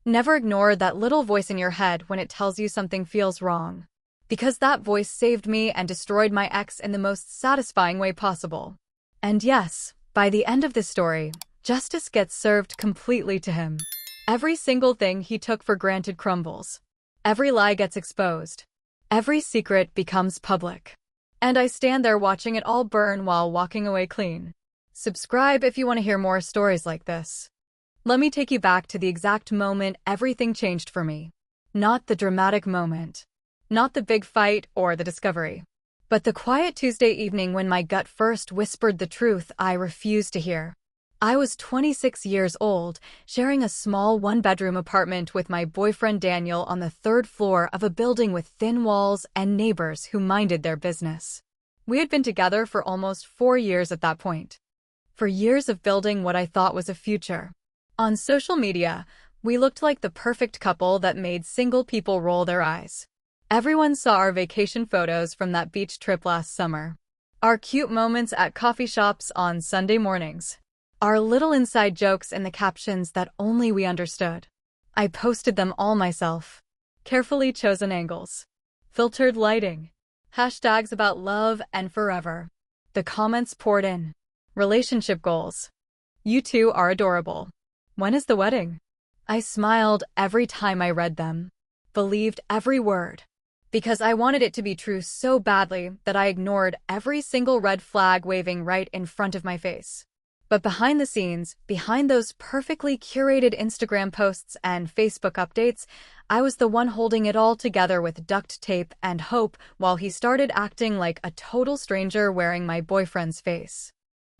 Never ignore that little voice in your head when it tells you something feels wrong. Because that voice saved me and destroyed my ex in the most satisfying way possible. And yes, by the end of this story, justice gets served completely to him. Every single thing he took for granted crumbles. Every lie gets exposed. Every secret becomes public. And I stand there watching it all burn while walking away clean. Subscribe if you want to hear more stories like this. Let me take you back to the exact moment everything changed for me. Not the dramatic moment. Not the big fight or the discovery. But the quiet Tuesday evening when my gut first whispered the truth I refused to hear. I was 26 years old, sharing a small one-bedroom apartment with my boyfriend Daniel on the third floor of a building with thin walls and neighbors who minded their business. We had been together for almost 4 years at that point. For years of building what I thought was a future. On social media, we looked like the perfect couple that made single people roll their eyes. Everyone saw our vacation photos from that beach trip last summer. Our cute moments at coffee shops on Sunday mornings. Our little inside jokes in the captions that only we understood. I posted them all myself. Carefully chosen angles. Filtered lighting. Hashtags about love and forever. The comments poured in. Relationship goals. You two are adorable. When is the wedding? I smiled every time I read them. Believed every word. Because I wanted it to be true so badly that I ignored every single red flag waving right in front of my face. But behind the scenes, behind those perfectly curated Instagram posts and Facebook updates, I was the one holding it all together with duct tape and hope while he started acting like a total stranger wearing my boyfriend's face.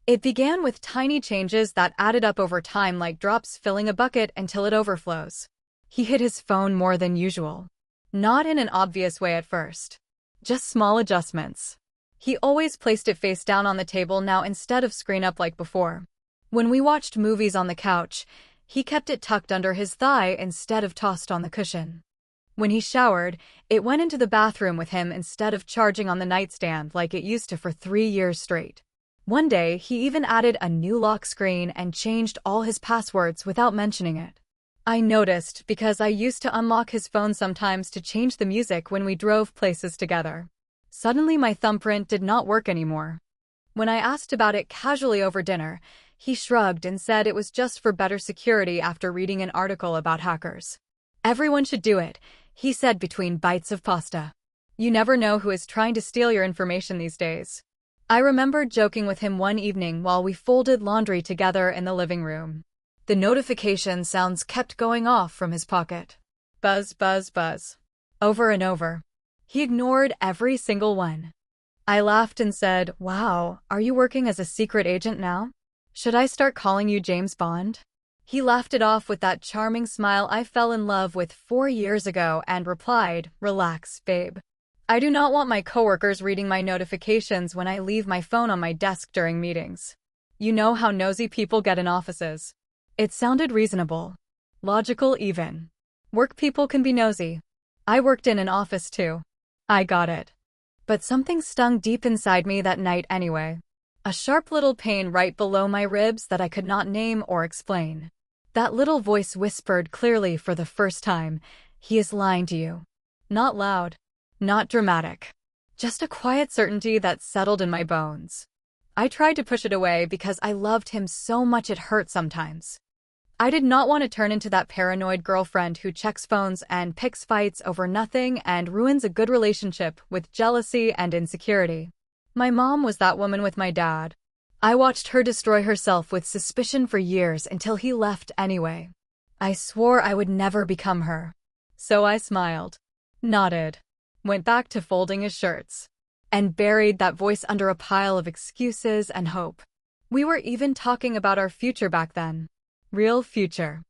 It began with tiny changes that added up over time like drops filling a bucket until it overflows. He hid his phone more than usual. Not in an obvious way at first. Just small adjustments. He always placed it face down on the table now instead of screen up like before. When we watched movies on the couch, he kept it tucked under his thigh instead of tossed on the cushion. When he showered, it went into the bathroom with him instead of charging on the nightstand like it used to for 3 years straight. One day, he even added a new lock screen and changed all his passwords without mentioning it. I noticed because I used to unlock his phone sometimes to change the music when we drove places together. Suddenly, my thumbprint did not work anymore. When I asked about it casually over dinner, he shrugged and said it was just for better security after reading an article about hackers. Everyone should do it, he said between bites of pasta. You never know who is trying to steal your information these days. I remembered joking with him one evening while we folded laundry together in the living room. The notification sounds kept going off from his pocket. Buzz, buzz, buzz. Over and over. He ignored every single one. I laughed and said, "Wow, are you working as a secret agent now? Should I start calling you James Bond?" He laughed it off with that charming smile I fell in love with 4 years ago and replied, "Relax, babe. I do not want my coworkers reading my notifications when I leave my phone on my desk during meetings. You know how nosy people get in offices." It sounded reasonable. Logical even. Work people can be nosy. I worked in an office too. I got it. But something stung deep inside me that night anyway. A sharp little pain right below my ribs that I could not name or explain. That little voice whispered clearly for the first time, "He is lying to you." Not loud. Not dramatic. Just a quiet certainty that settled in my bones. I tried to push it away because I loved him so much it hurt sometimes. I did not want to turn into that paranoid girlfriend who checks phones and picks fights over nothing and ruins a good relationship with jealousy and insecurity. My mom was that woman with my dad. I watched her destroy herself with suspicion for years until he left anyway. I swore I would never become her. So I smiled. Nodded. Went back to folding his shirts. And buried that voice under a pile of excuses and hope. We were even talking about our future back then. Real future.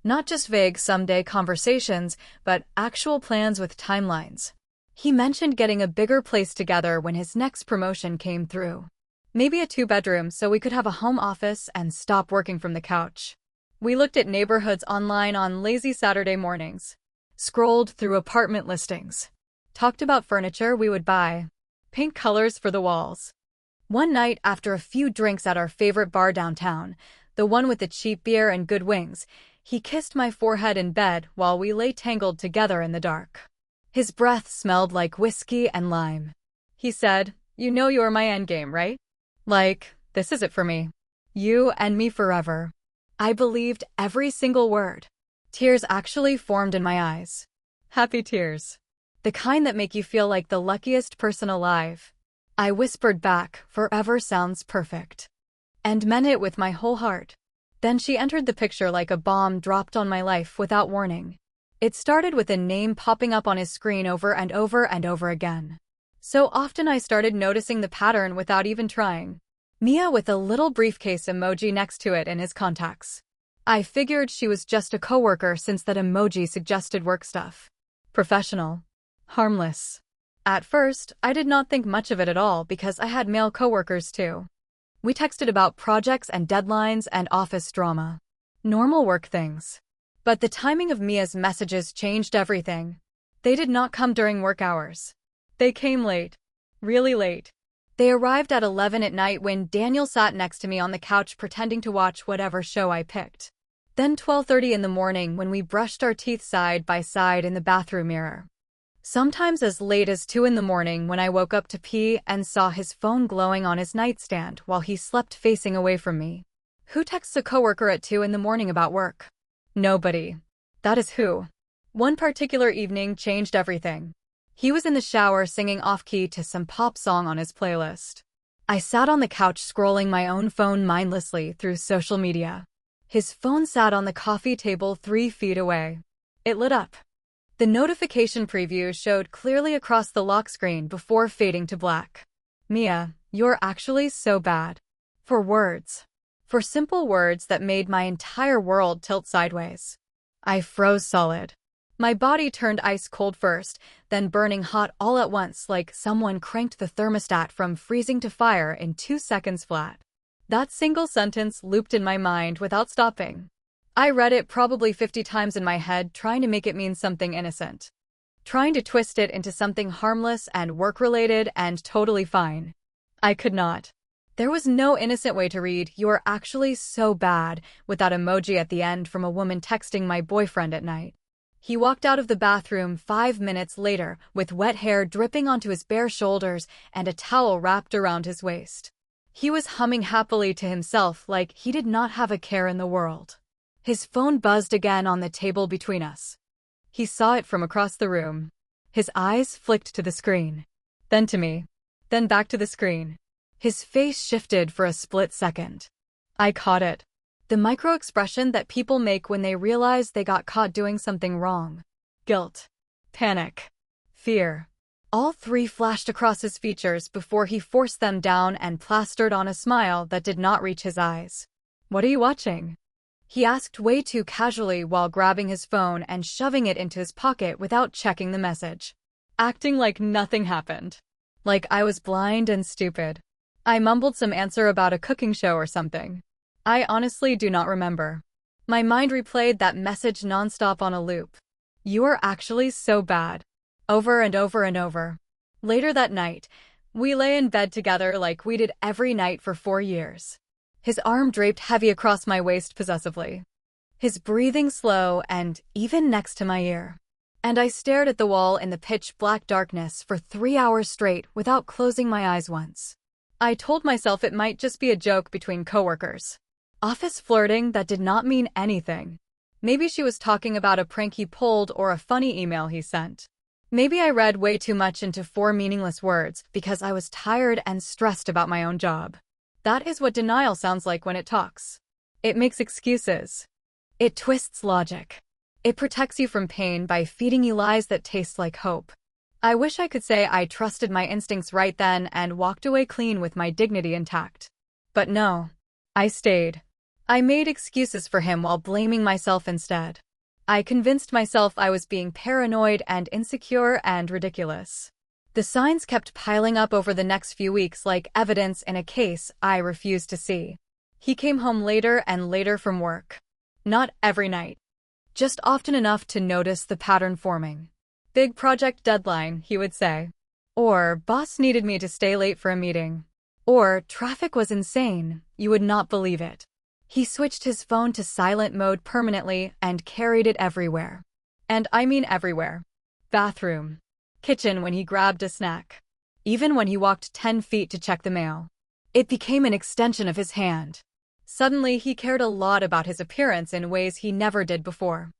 Not just vague someday conversations, but actual plans with timelines. He mentioned getting a bigger place together when his next promotion came through. Maybe a 2-bedroom so we could have a home office and stop working from the couch. We looked at neighborhoods online on lazy Saturday mornings. Scrolled through apartment listings. Talked about furniture we would buy. Pink colors for the walls. One night, after a few drinks at our favorite bar downtown, the one with the cheap beer and good wings, He kissed my forehead in bed while we lay tangled together in the dark. His breath smelled like whiskey and lime. He said, "You know you're my endgame, right? Like, this is it for me. You and me forever." I believed every single word. Tears actually formed in my eyes. Happy tears. The kind that make you feel like the luckiest person alive. I whispered back, "Forever sounds perfect." And meant it with my whole heart. Then she entered the picture like a bomb dropped on my life without warning. It started with a name popping up on his screen over and over and over again. So often I started noticing the pattern without even trying. Mia with a little briefcase emoji next to it in his contacts. I figured she was just a coworker since that emoji suggested work stuff. Professional. Harmless. At first, I did not think much of it at all because I had male coworkers too. We texted about projects and deadlines and office drama. Normal work things. But the timing of Mia's messages changed everything. They did not come during work hours. They came late. Really late. They arrived at 11 at night when Daniel sat next to me on the couch pretending to watch whatever show I picked. Then 12:30 in the morning when we brushed our teeth side by side in the bathroom mirror. Sometimes as late as 2 in the morning when I woke up to pee and saw his phone glowing on his nightstand while he slept facing away from me. Who texts a coworker at 2 in the morning about work? Nobody. That is who. One particular evening changed everything. He was in the shower singing off-key to some pop song on his playlist. I sat on the couch scrolling my own phone mindlessly through social media. His phone sat on the coffee table 3 feet away. It lit up. The notification preview showed clearly across the lock screen before fading to black. "Mia, you're actually so bad." For words. For simple words that made my entire world tilt sideways. I froze solid. My body turned ice cold first, then burning hot all at once like someone cranked the thermostat from freezing to fire in 2 seconds flat. That single sentence looped in my mind without stopping. I read it probably 50 times in my head, trying to make it mean something innocent. Trying to twist it into something harmless and work-related and totally fine. I could not. There was no innocent way to read, "You're actually so bad," with that emoji at the end from a woman texting my boyfriend at night. He walked out of the bathroom 5 minutes later with wet hair dripping onto his bare shoulders and a towel wrapped around his waist. He was humming happily to himself like he did not have a care in the world. His phone buzzed again on the table between us. He saw it from across the room. His eyes flicked to the screen. Then to me. Then back to the screen. His face shifted for a split second. I caught it. The micro-expression that people make when they realize they got caught doing something wrong. Guilt. Panic. Fear. All 3 flashed across his features before he forced them down and plastered on a smile that did not reach his eyes. "What are you watching?" He asked way too casually while grabbing his phone and shoving it into his pocket without checking the message. Acting like nothing happened. Like I was blind and stupid. I mumbled some answer about a cooking show or something. I honestly do not remember. My mind replayed that message nonstop on a loop. "You are actually so bad." Over and over and over. Later that night, we lay in bed together like we did every night for 4 years. His arm draped heavy across my waist possessively. His breathing slow and even next to my ear. And I stared at the wall in the pitch-black darkness for 3 hours straight without closing my eyes once. I told myself it might just be a joke between coworkers. Office flirting that did not mean anything. Maybe she was talking about a prank he pulled or a funny email he sent. Maybe I read way too much into 4 meaningless words because I was tired and stressed about my own job. That is what denial sounds like when it talks. It makes excuses. It twists logic. It protects you from pain by feeding you lies that taste like hope. I wish I could say I trusted my instincts right then and walked away clean with my dignity intact. But no. I stayed. I made excuses for him while blaming myself instead. I convinced myself I was being paranoid and insecure and ridiculous. The signs kept piling up over the next few weeks like evidence in a case I refused to see. He came home later and later from work. Not every night. Just often enough to notice the pattern forming. "Big project deadline," he would say. Or, "Boss needed me to stay late for a meeting." Or, "Traffic was insane, you would not believe it." He switched his phone to silent mode permanently and carried it everywhere. And I mean everywhere. Bathroom. Kitchen when he grabbed a snack. Even when he walked 10 feet to check the mail. It became an extension of his hand. Suddenly, he cared a lot about his appearance in ways he never did before.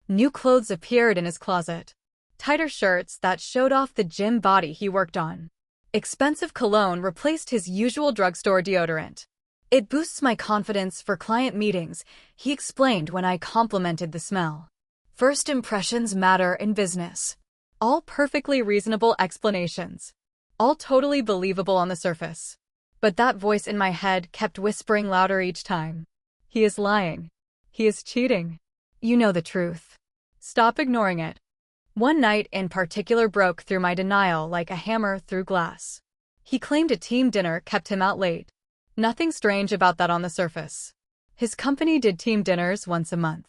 New clothes appeared in his closet. Tighter shirts that showed off the gym body he worked on. Expensive cologne replaced his usual drugstore deodorant. It boosts my confidence for client meetings, he explained when I complimented the smell. First impressions matter in business. All perfectly reasonable explanations. All totally believable on the surface. But that voice in my head kept whispering louder each time. He is lying. He is cheating. You know the truth. Stop ignoring it. One night in particular broke through my denial like a hammer through glass. He claimed a team dinner kept him out late. Nothing strange about that on the surface. His company did team dinners once a month.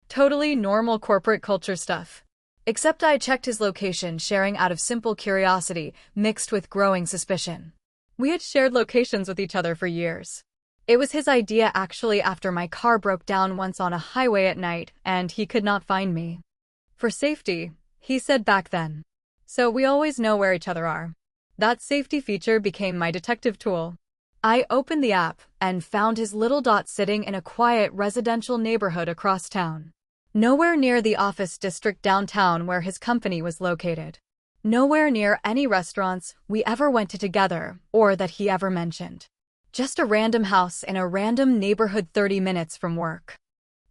Totally normal corporate culture stuff. Except I checked his location sharing out of simple curiosity mixed with growing suspicion. We had shared locations with each other for years. It was his idea actually after my car broke down once on a highway at night and he could not find me. For safety, he said back then. So we always know where each other are. That safety feature became my detective tool. I opened the app and found his little dot sitting in a quiet residential neighborhood across town. Nowhere near the office district downtown where his company was located. Nowhere near any restaurants we ever went to together or that he ever mentioned. Just a random house in a random neighborhood 30 minutes from work.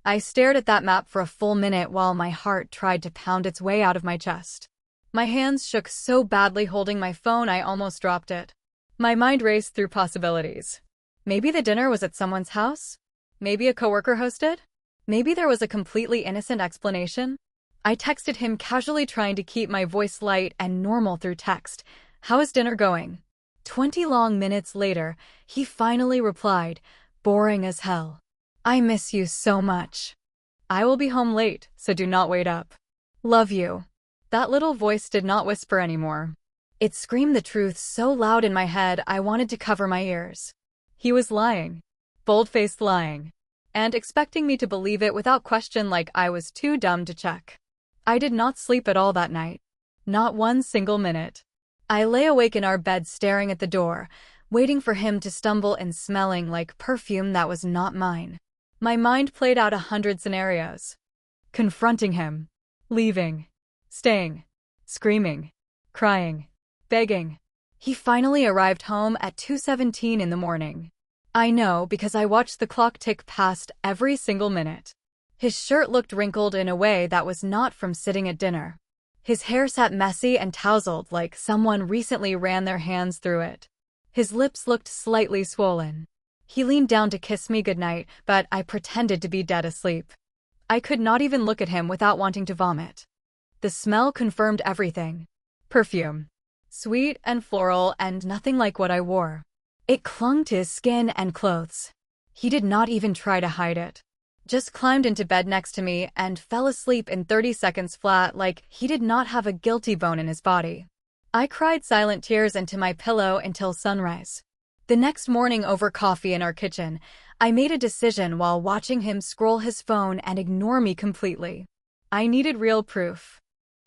I stared at that map for a full minute while my heart tried to pound its way out of my chest. My hands shook so badly holding my phone I almost dropped it. My mind raced through possibilities. Maybe the dinner was at someone's house? Maybe a coworker hosted? Maybe there was a completely innocent explanation? I texted him casually trying to keep my voice light and normal through text. How is dinner going? 20 long minutes later, he finally replied, boring as hell. I miss you so much. I will be home late, so do not wait up. Love you. That little voice did not whisper anymore. It screamed the truth so loud in my head I wanted to cover my ears. He was lying. Bold-faced lying. And expecting me to believe it without question like I was too dumb to check. I did not sleep at all that night. Not one single minute. I lay awake in our bed staring at the door, waiting for him to stumble and smelling like perfume that was not mine. My mind played out 100 scenarios. Confronting him. Leaving. Staying. Screaming. Crying. Begging. He finally arrived home at 2:17 in the morning. I know because I watched the clock tick past every single minute. His shirt looked wrinkled in a way that was not from sitting at dinner. His hair sat messy and tousled like someone recently ran their hands through it. His lips looked slightly swollen. He leaned down to kiss me goodnight, but I pretended to be dead asleep. I could not even look at him without wanting to vomit. The smell confirmed everything. Perfume. Sweet and floral and nothing like what I wore. It clung to his skin and clothes. He did not even try to hide it. Just climbed into bed next to me and fell asleep in 30 seconds flat like he did not have a guilty bone in his body. I cried silent tears into my pillow until sunrise. The next morning over coffee in our kitchen, I made a decision while watching him scroll his phone and ignore me completely. I needed real proof.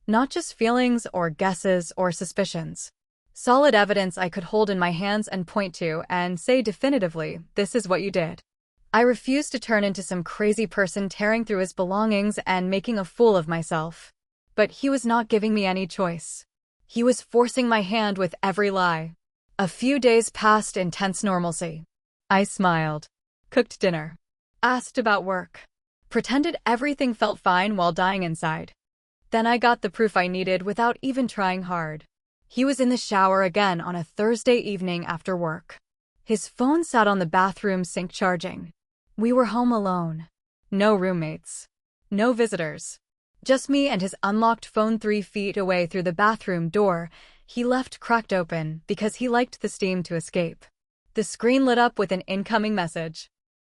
Not just feelings or guesses or suspicions. Solid evidence I could hold in my hands and point to and say definitively, this is what you did. I refused to turn into some crazy person tearing through his belongings and making a fool of myself. But he was not giving me any choice. He was forcing my hand with every lie. A few days passed in tense normalcy. I smiled. Cooked dinner. Asked about work. Pretended everything felt fine while dying inside. Then I got the proof I needed without even trying hard. He was in the shower again on a Thursday evening after work. His phone sat on the bathroom sink charging. We were home alone. No roommates. No visitors. Just me and his unlocked phone 3 feet away through the bathroom door he left cracked open because he liked the steam to escape. The screen lit up with an incoming message.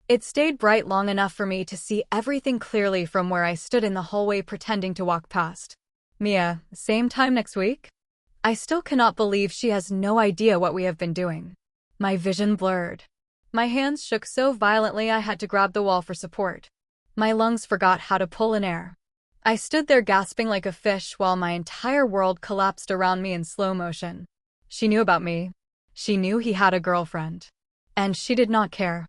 It stayed bright long enough for me to see everything clearly from where I stood in the hallway pretending to walk past. Mia, same time next week? I still cannot believe she has no idea what we have been doing. My vision blurred. My hands shook so violently I had to grab the wall for support. My lungs forgot how to pull in air. I stood there gasping like a fish while my entire world collapsed around me in slow motion. She knew about me. She knew he had a girlfriend. And she did not care.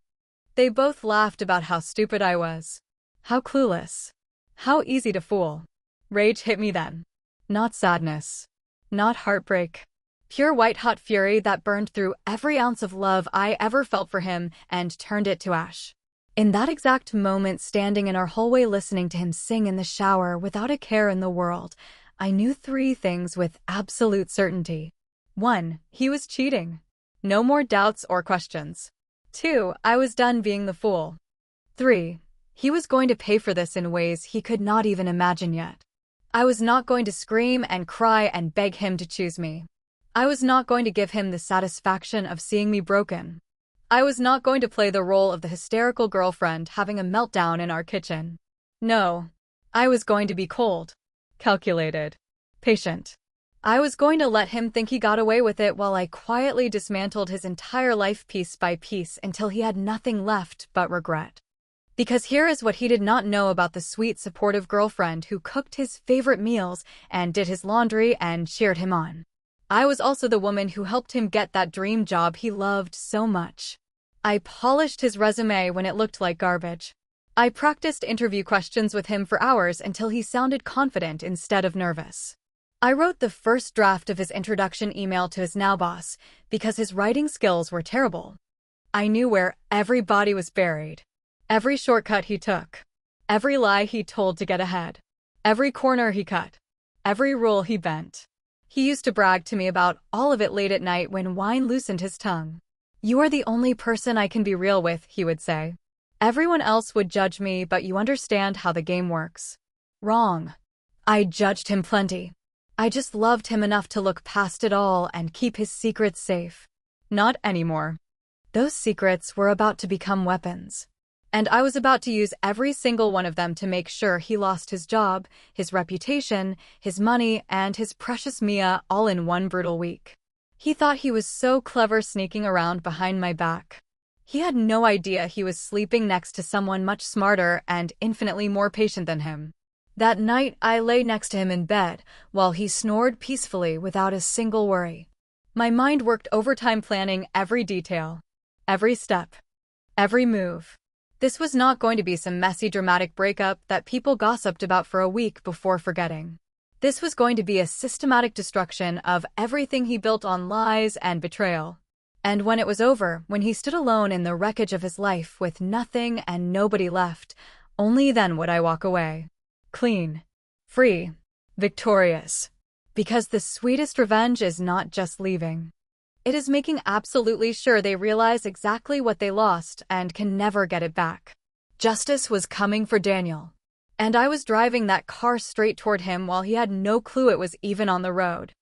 They both laughed about how stupid I was. How clueless. How easy to fool. Rage hit me then. Not sadness. Not heartbreak. Pure white-hot fury that burned through every ounce of love I ever felt for him and turned it to ash. In that exact moment, standing in our hallway listening to him sing in the shower without a care in the world, I knew 3 things with absolute certainty. 1. He was cheating. No more doubts or questions. 2. I was done being the fool. 3. He was going to pay for this in ways he could not even imagine yet. I was not going to scream and cry and beg him to choose me. I was not going to give him the satisfaction of seeing me broken. I was not going to play the role of the hysterical girlfriend having a meltdown in our kitchen. No, I was going to be cold, calculated, patient. I was going to let him think he got away with it while I quietly dismantled his entire life piece by piece until he had nothing left but regret. Because here is what he did not know about the sweet, supportive girlfriend who cooked his favorite meals and did his laundry and cheered him on. I was also the woman who helped him get that dream job he loved so much. I polished his resume when it looked like garbage. I practiced interview questions with him for hours until he sounded confident instead of nervous. I wrote the first draft of his introduction email to his now boss because his writing skills were terrible. I knew where every body was buried, every shortcut he took, every lie he told to get ahead, every corner he cut, every rule he bent. He used to brag to me about all of it late at night when wine loosened his tongue. "You are the only person I can be real with," he would say. "Everyone else would judge me, but you understand how the game works." Wrong. I judged him plenty. I just loved him enough to look past it all and keep his secrets safe. Not anymore. Those secrets were about to become weapons. And I was about to use every single one of them to make sure he lost his job, his reputation, his money, and his precious Mia all in one brutal week. He thought he was so clever sneaking around behind my back. He had no idea he was sleeping next to someone much smarter and infinitely more patient than him. That night, I lay next to him in bed while he snored peacefully without a single worry. My mind worked overtime planning every detail, every step, every move. This was not going to be some messy, dramatic breakup that people gossiped about for a week before forgetting. This was going to be a systematic destruction of everything he built on lies and betrayal. And when it was over, when he stood alone in the wreckage of his life with nothing and nobody left, only then would I walk away. Clean. Free. Victorious. Because the sweetest revenge is not just leaving. It is making absolutely sure they realize exactly what they lost and can never get it back. Justice was coming for Daniel. And I was driving that car straight toward him while he had no clue it was even on the road.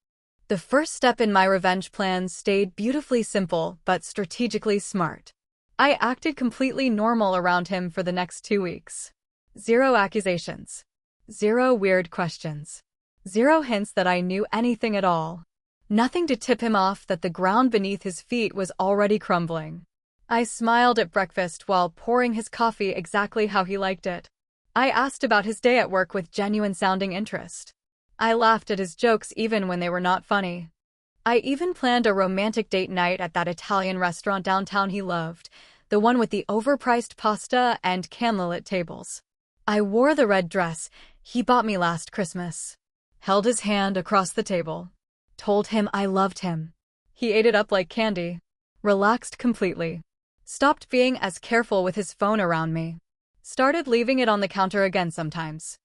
The first step in my revenge plans stayed beautifully simple but strategically smart. I acted completely normal around him for the next 2 weeks. 0 accusations. 0 weird questions. 0 hints that I knew anything at all. Nothing to tip him off that the ground beneath his feet was already crumbling. I smiled at breakfast while pouring his coffee exactly how he liked it. I asked about his day at work with genuine-sounding interest. I laughed at his jokes even when they were not funny. I even planned a romantic date night at that Italian restaurant downtown he loved, the one with the overpriced pasta and candlelit tables. I wore the red dress he bought me last Christmas, held his hand across the table, told him I loved him. He ate it up like candy, relaxed completely, stopped being as careful with his phone around me, started leaving it on the counter again sometimes.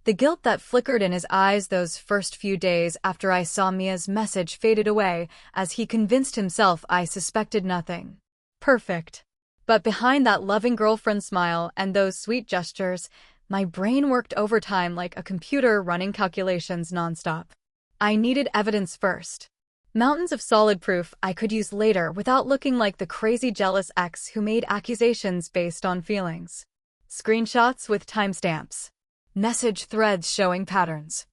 The guilt that flickered in his eyes those first few days after I saw Mia's message faded away as he convinced himself I suspected nothing. Perfect. But behind that loving girlfriend smile and those sweet gestures, my brain worked overtime like a computer running calculations nonstop. I needed evidence first. Mountains of solid proof I could use later without looking like the crazy jealous ex who made accusations based on feelings. Screenshots with timestamps. Message threads showing patterns.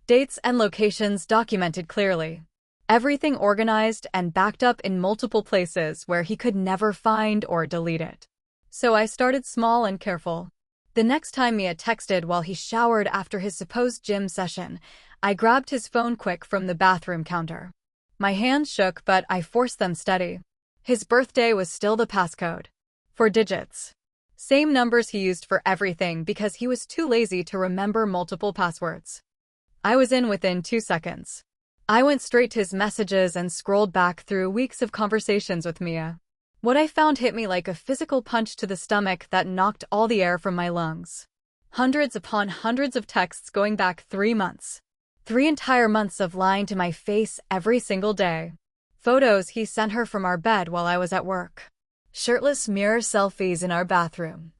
Dates and locations documented clearly. Everything organized and backed up in multiple places where he could never find or delete it. So I started small and careful. The next time Mia texted while he showered after his supposed gym session, I grabbed his phone quick from the bathroom counter. My hands shook, but I forced them steady. His birthday was still the passcode. 4 digits. Same numbers he used for everything because he was too lazy to remember multiple passwords. I was in within 2 seconds. I went straight to his messages and scrolled back through weeks of conversations with Mia. What I found hit me like a physical punch to the stomach that knocked all the air from my lungs. Hundreds upon hundreds of texts going back 3 months. 3 entire months of lying to my face every single day. Photos he sent her from our bed while I was at work. Shirtless mirror selfies in our bathroom.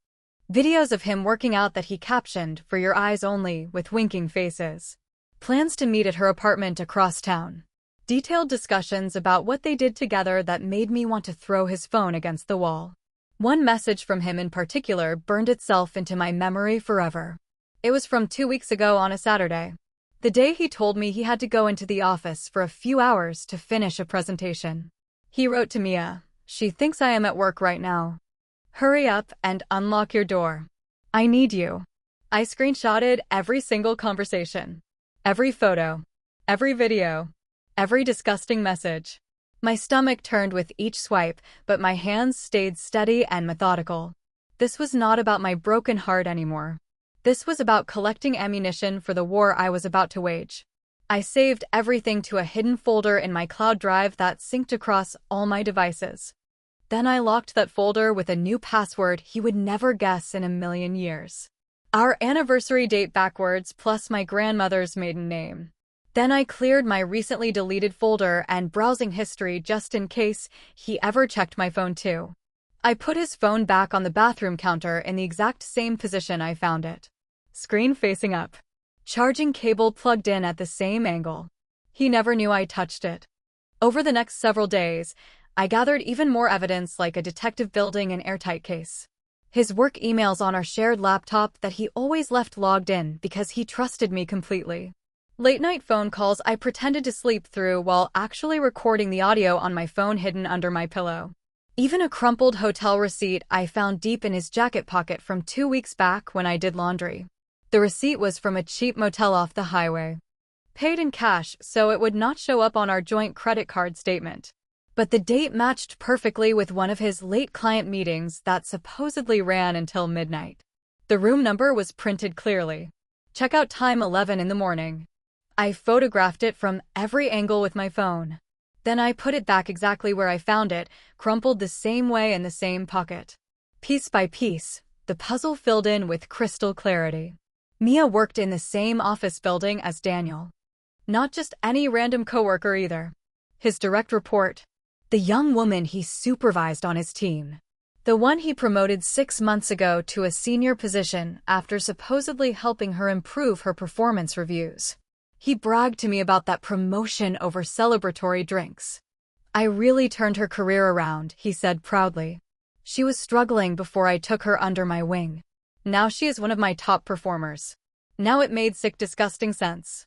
Videos of him working out that he captioned, "For your eyes only," with winking faces. Plans to meet at her apartment across town. Detailed discussions about what they did together that made me want to throw his phone against the wall. One message from him in particular burned itself into my memory forever. It was from 2 weeks ago on a Saturday. The day he told me he had to go into the office for a few hours to finish a presentation. He wrote to Mia, "She thinks I am at work right now. Hurry up and unlock your door. I need you." I screenshotted every single conversation. Every photo. Every video. Every disgusting message. My stomach turned with each swipe, but my hands stayed steady and methodical. This was not about my broken heart anymore. This was about collecting ammunition for the war I was about to wage. I saved everything to a hidden folder in my cloud drive that synced across all my devices. Then I locked that folder with a new password he would never guess in a million years. Our anniversary date backwards plus my grandmother's maiden name. Then I cleared my recently deleted folder and browsing history just in case he ever checked my phone too. I put his phone back on the bathroom counter in the exact same position I found it. Screen facing up. Charging cable plugged in at the same angle. He never knew I touched it. Over the next several days, I gathered even more evidence like a detective building an airtight case. His work emails on our shared laptop that he always left logged in because he trusted me completely. Late-night phone calls I pretended to sleep through while actually recording the audio on my phone hidden under my pillow. Even a crumpled hotel receipt I found deep in his jacket pocket from 2 weeks back when I did laundry. The receipt was from a cheap motel off the highway. Paid in cash so it would not show up on our joint credit card statement. But the date matched perfectly with one of his late client meetings that supposedly ran until midnight. The room number was printed clearly. Checkout time 11 in the morning. I photographed it from every angle with my phone. Then I put it back exactly where I found it, crumpled the same way in the same pocket. Piece by piece, the puzzle filled in with crystal clarity. Mia worked in the same office building as Daniel. Not just any random coworker either. His direct report. The young woman he supervised on his team. The one he promoted 6 months ago to a senior position after supposedly helping her improve her performance reviews. He bragged to me about that promotion over celebratory drinks. "I really turned her career around," he said proudly. "She was struggling before I took her under my wing. Now she is one of my top performers." Now it made sick, disgusting sense.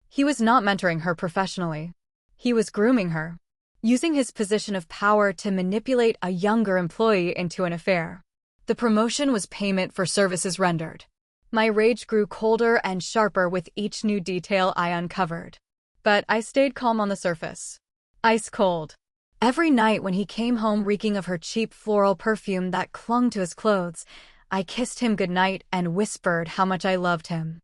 He was not mentoring her professionally. He was grooming her. Using his position of power to manipulate a younger employee into an affair. The promotion was payment for services rendered. My rage grew colder and sharper with each new detail I uncovered. But I stayed calm on the surface. Ice cold. Every night when he came home reeking of her cheap floral perfume that clung to his clothes, I kissed him goodnight and whispered how much I loved him.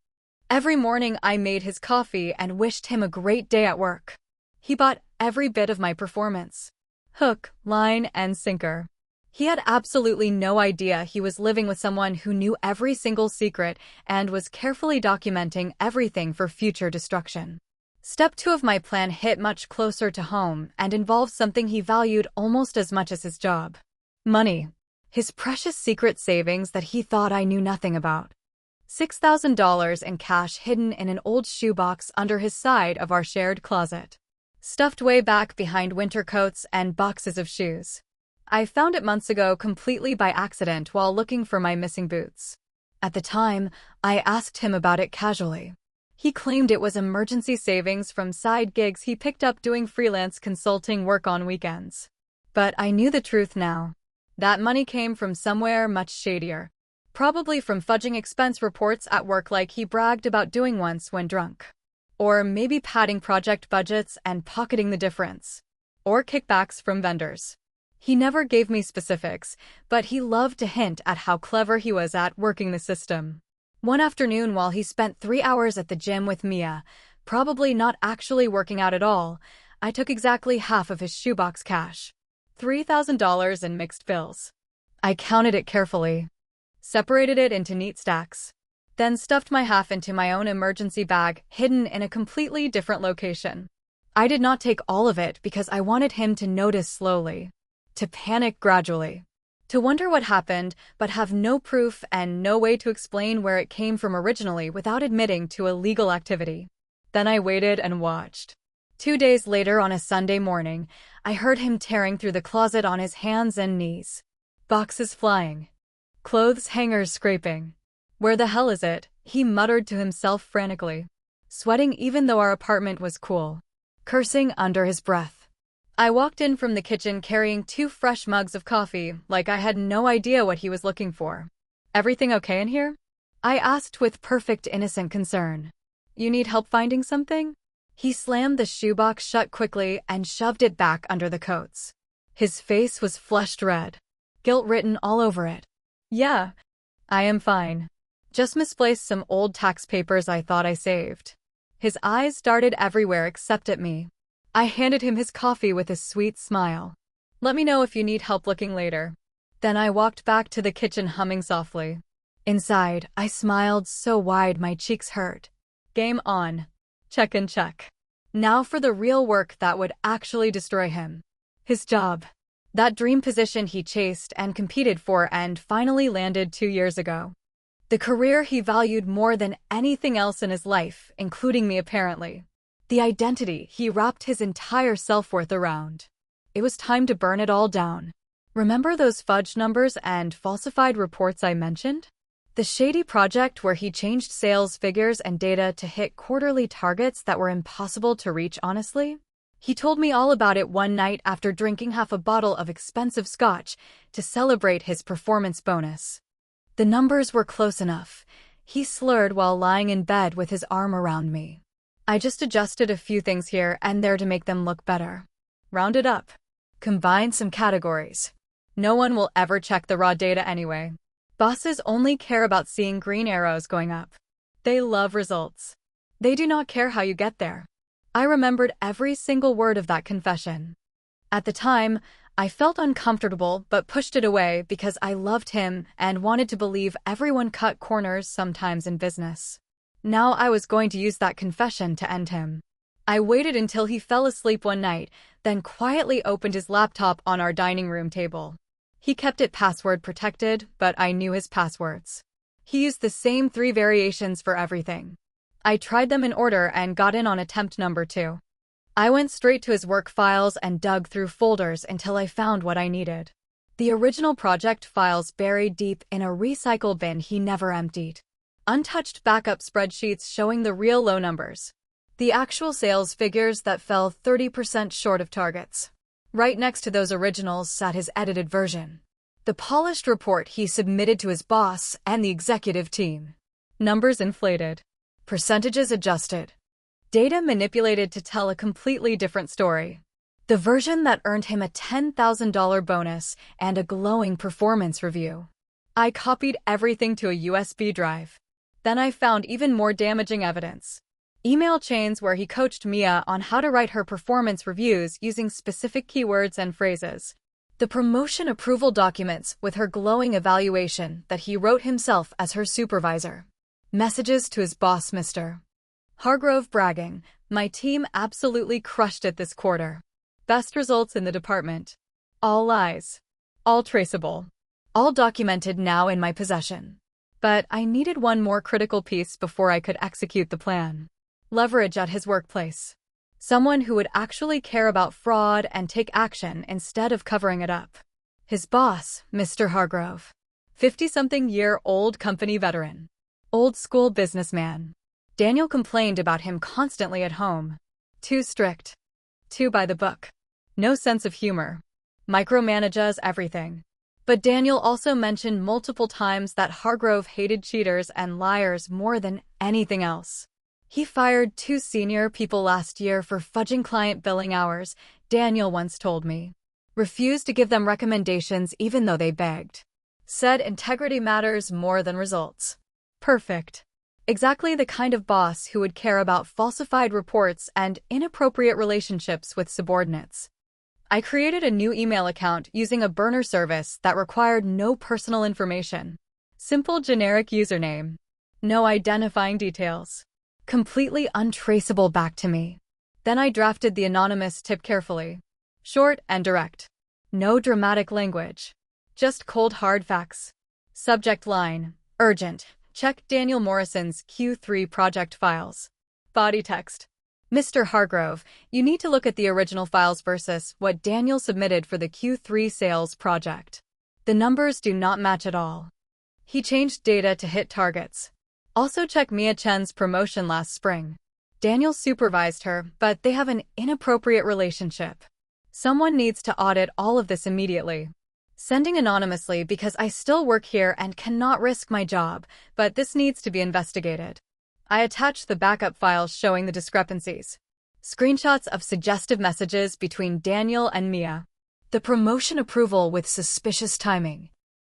Every morning I made his coffee and wished him a great day at work. He bought every bit of my performance. Hook, line, and sinker. He had absolutely no idea he was living with someone who knew every single secret and was carefully documenting everything for future destruction. Step 2 of my plan hit much closer to home and involved something he valued almost as much as his job. Money. His precious secret savings that he thought I knew nothing about. $6,000 in cash hidden in an old shoebox under his side of our shared closet. Stuffed way back behind winter coats and boxes of shoes. I found it months ago completely by accident while looking for my missing boots. At the time, I asked him about it casually. He claimed it was emergency savings from side gigs he picked up doing freelance consulting work on weekends. But I knew the truth now. That money came from somewhere much shadier. Probably from fudging expense reports at work like he bragged about doing once when drunk. Or maybe padding project budgets and pocketing the difference. Or kickbacks from vendors. He never gave me specifics, but he loved to hint at how clever he was at working the system. One afternoon while he spent 3 hours at the gym with Mia, probably not actually working out at all, I took exactly half of his shoebox cash. $3,000 in mixed bills. I counted it carefully, separated it into neat stacks, then stuffed my half into my own emergency bag, hidden in a completely different location. I did not take all of it because I wanted him to notice slowly, to panic gradually, to wonder what happened but have no proof and no way to explain where it came from originally without admitting to illegal activity. Then I waited and watched. 2 days later on a Sunday morning, I heard him tearing through the closet on his hands and knees. Boxes flying. Clothes hangers scraping. "Where the hell is it?" he muttered to himself frantically. Sweating even though our apartment was cool. Cursing under his breath. I walked in from the kitchen carrying 2 fresh mugs of coffee, like I had no idea what he was looking for. "Everything okay in here?" I asked with perfect innocent concern. "You need help finding something?" He slammed the shoebox shut quickly and shoved it back under the coats. His face was flushed red, guilt written all over it. "Yeah, I am fine. Just misplaced some old tax papers I thought I saved." His eyes darted everywhere except at me. I handed him his coffee with a sweet smile. "Let me know if you need help looking later." Then I walked back to the kitchen humming softly. Inside, I smiled so wide my cheeks hurt. Game on. Check and check. Now for the real work that would actually destroy him. His job. That dream position he chased and competed for and finally landed 2 years ago. The career he valued more than anything else in his life, including me apparently. The identity he wrapped his entire self-worth around. It was time to burn it all down. Remember those fudged numbers and falsified reports I mentioned? The shady project where he changed sales figures and data to hit quarterly targets that were impossible to reach honestly? He told me all about it one night after drinking half a bottle of expensive scotch to celebrate his performance bonus. The numbers were close enough. He slurred while lying in bed with his arm around me. "I just adjusted a few things here and there to make them look better. Rounded up. Combined some categories. No one will ever check the raw data anyway. Bosses only care about seeing green arrows going up. They love results. They do not care how you get there." I remembered every single word of that confession. At the time, I felt uncomfortable but pushed it away because I loved him and wanted to believe everyone cut corners sometimes in business. Now I was going to use that confession to end him. I waited until he fell asleep one night, then quietly opened his laptop on our dining room table. He kept it password protected, but I knew his passwords. He used the same 3 variations for everything. I tried them in order and got in on attempt number 2. I went straight to his work files and dug through folders until I found what I needed. The original project files buried deep in a recycle bin he never emptied. Untouched backup spreadsheets showing the real low numbers. The actual sales figures that fell 30% short of targets. Right next to those originals sat his edited version. The polished report he submitted to his boss and the executive team. Numbers inflated. Percentages adjusted. Data manipulated to tell a completely different story. The version that earned him a $10,000 bonus and a glowing performance review. I copied everything to a USB drive. Then I found even more damaging evidence. Email chains where he coached Mia on how to write her performance reviews using specific keywords and phrases. The promotion approval documents with her glowing evaluation that he wrote himself as her supervisor. Messages to his boss, Mr. Hargrove bragging, "My team absolutely crushed it this quarter. Best results in the department." All lies. All traceable. All documented now in my possession. But I needed one more critical piece before I could execute the plan. Leverage at his workplace. Someone who would actually care about fraud and take action instead of covering it up. His boss, Mr. Hargrove. 50-something-year-old company veteran. Old-school businessman. Daniel complained about him constantly at home. Too strict. Too by the book. No sense of humor. Micromanages everything. But Daniel also mentioned multiple times that Hargrove hated cheaters and liars more than anything else. He fired 2 senior people last year for fudging client billing hours, Daniel once told me. Refused to give them recommendations even though they begged. Said integrity matters more than results. Perfect. Exactly the kind of boss who would care about falsified reports and inappropriate relationships with subordinates. I created a new email account using a burner service that required no personal information. Simple generic username. No identifying details. Completely untraceable back to me. Then I drafted the anonymous tip carefully. Short and direct. No dramatic language. Just cold hard facts. Subject line. Urgent. Check Daniel Morrison's Q3 project files. Body text. Mr. Hargrove, you need to look at the original files versus what Daniel submitted for the Q3 sales project. The numbers do not match at all. He changed data to hit targets. Also check Mia Chen's promotion last spring. Daniel supervised her, but they have an inappropriate relationship. Someone needs to audit all of this immediately. Sending anonymously because I still work here and cannot risk my job, but this needs to be investigated. I attached the backup files showing the discrepancies. Screenshots of suggestive messages between Daniel and Mia. The promotion approval with suspicious timing.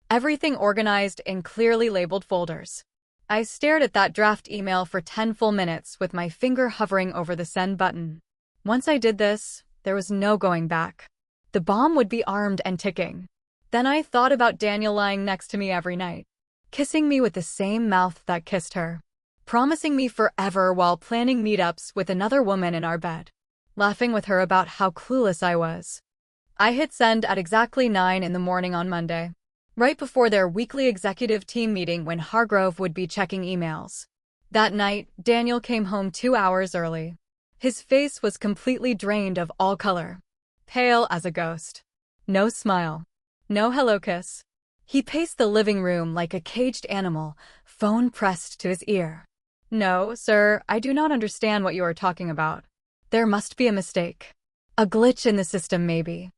Everything organized in clearly labeled folders. I stared at that draft email for 10 full minutes with my finger hovering over the send button. Once I did this, there was no going back. The bomb would be armed and ticking. Then I thought about Daniel lying next to me every night, kissing me with the same mouth that kissed her, promising me forever while planning meetups with another woman in our bed, laughing with her about how clueless I was. I hit send at exactly 9 in the morning on Monday, right before their weekly executive team meeting when Hargrove would be checking emails. That night, Daniel came home 2 hours early. His face was completely drained of all color, pale as a ghost. No smile. No hello kiss. He paced the living room like a caged animal, phone pressed to his ear. No, sir, I do not understand what you are talking about. There must be a mistake. A glitch in the system, maybe.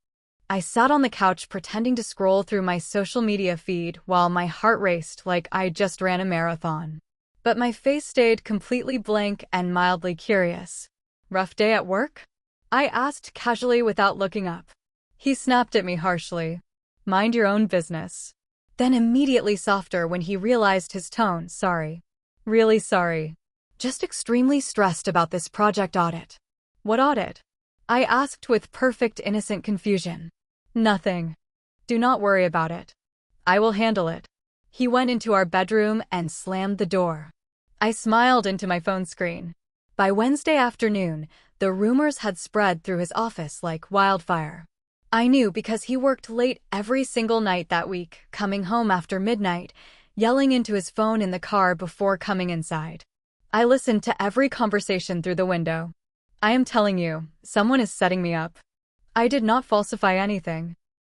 I sat on the couch pretending to scroll through my social media feed while my heart raced like I just ran a marathon. But my face stayed completely blank and mildly curious. Rough day at work? I asked casually without looking up. He snapped at me harshly. Mind your own business. Then immediately softer when he realized his tone. Sorry. Really sorry. Just extremely stressed about this project audit. What audit? I asked with perfect innocent confusion. Nothing. Do not worry about it. I will handle it. He went into our bedroom and slammed the door. I smiled into my phone screen. By Wednesday afternoon, the rumors had spread through his office like wildfire. I knew because he worked late every single night that week, coming home after midnight, yelling into his phone in the car before coming inside. I listened to every conversation through the window. I am telling you, someone is setting me up. I did not falsify anything.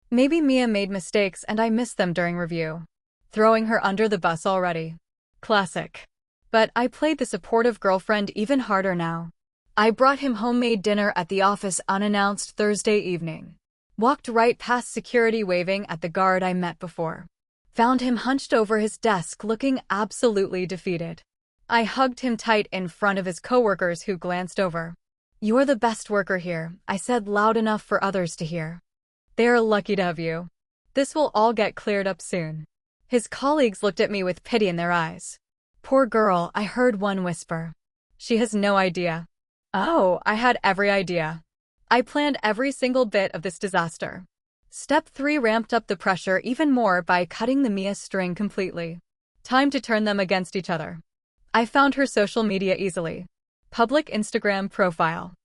Maybe Mia made mistakes and I missed them during review. Throwing her under the bus already. Classic. But I played the supportive girlfriend even harder now. I brought him homemade dinner at the office unannounced Thursday evening. Walked right past security waving at the guard I met before. Found him hunched over his desk looking absolutely defeated. I hugged him tight in front of his coworkers who glanced over. You're the best worker here, I said loud enough for others to hear. They're lucky to have you. This will all get cleared up soon. His colleagues looked at me with pity in their eyes. Poor girl, I heard one whisper. She has no idea. Oh, I had every idea. I planned every single bit of this disaster. Step 3 ramped up the pressure even more by cutting the Mia string completely. Time to turn them against each other. I found her social media easily. Public Instagram profile.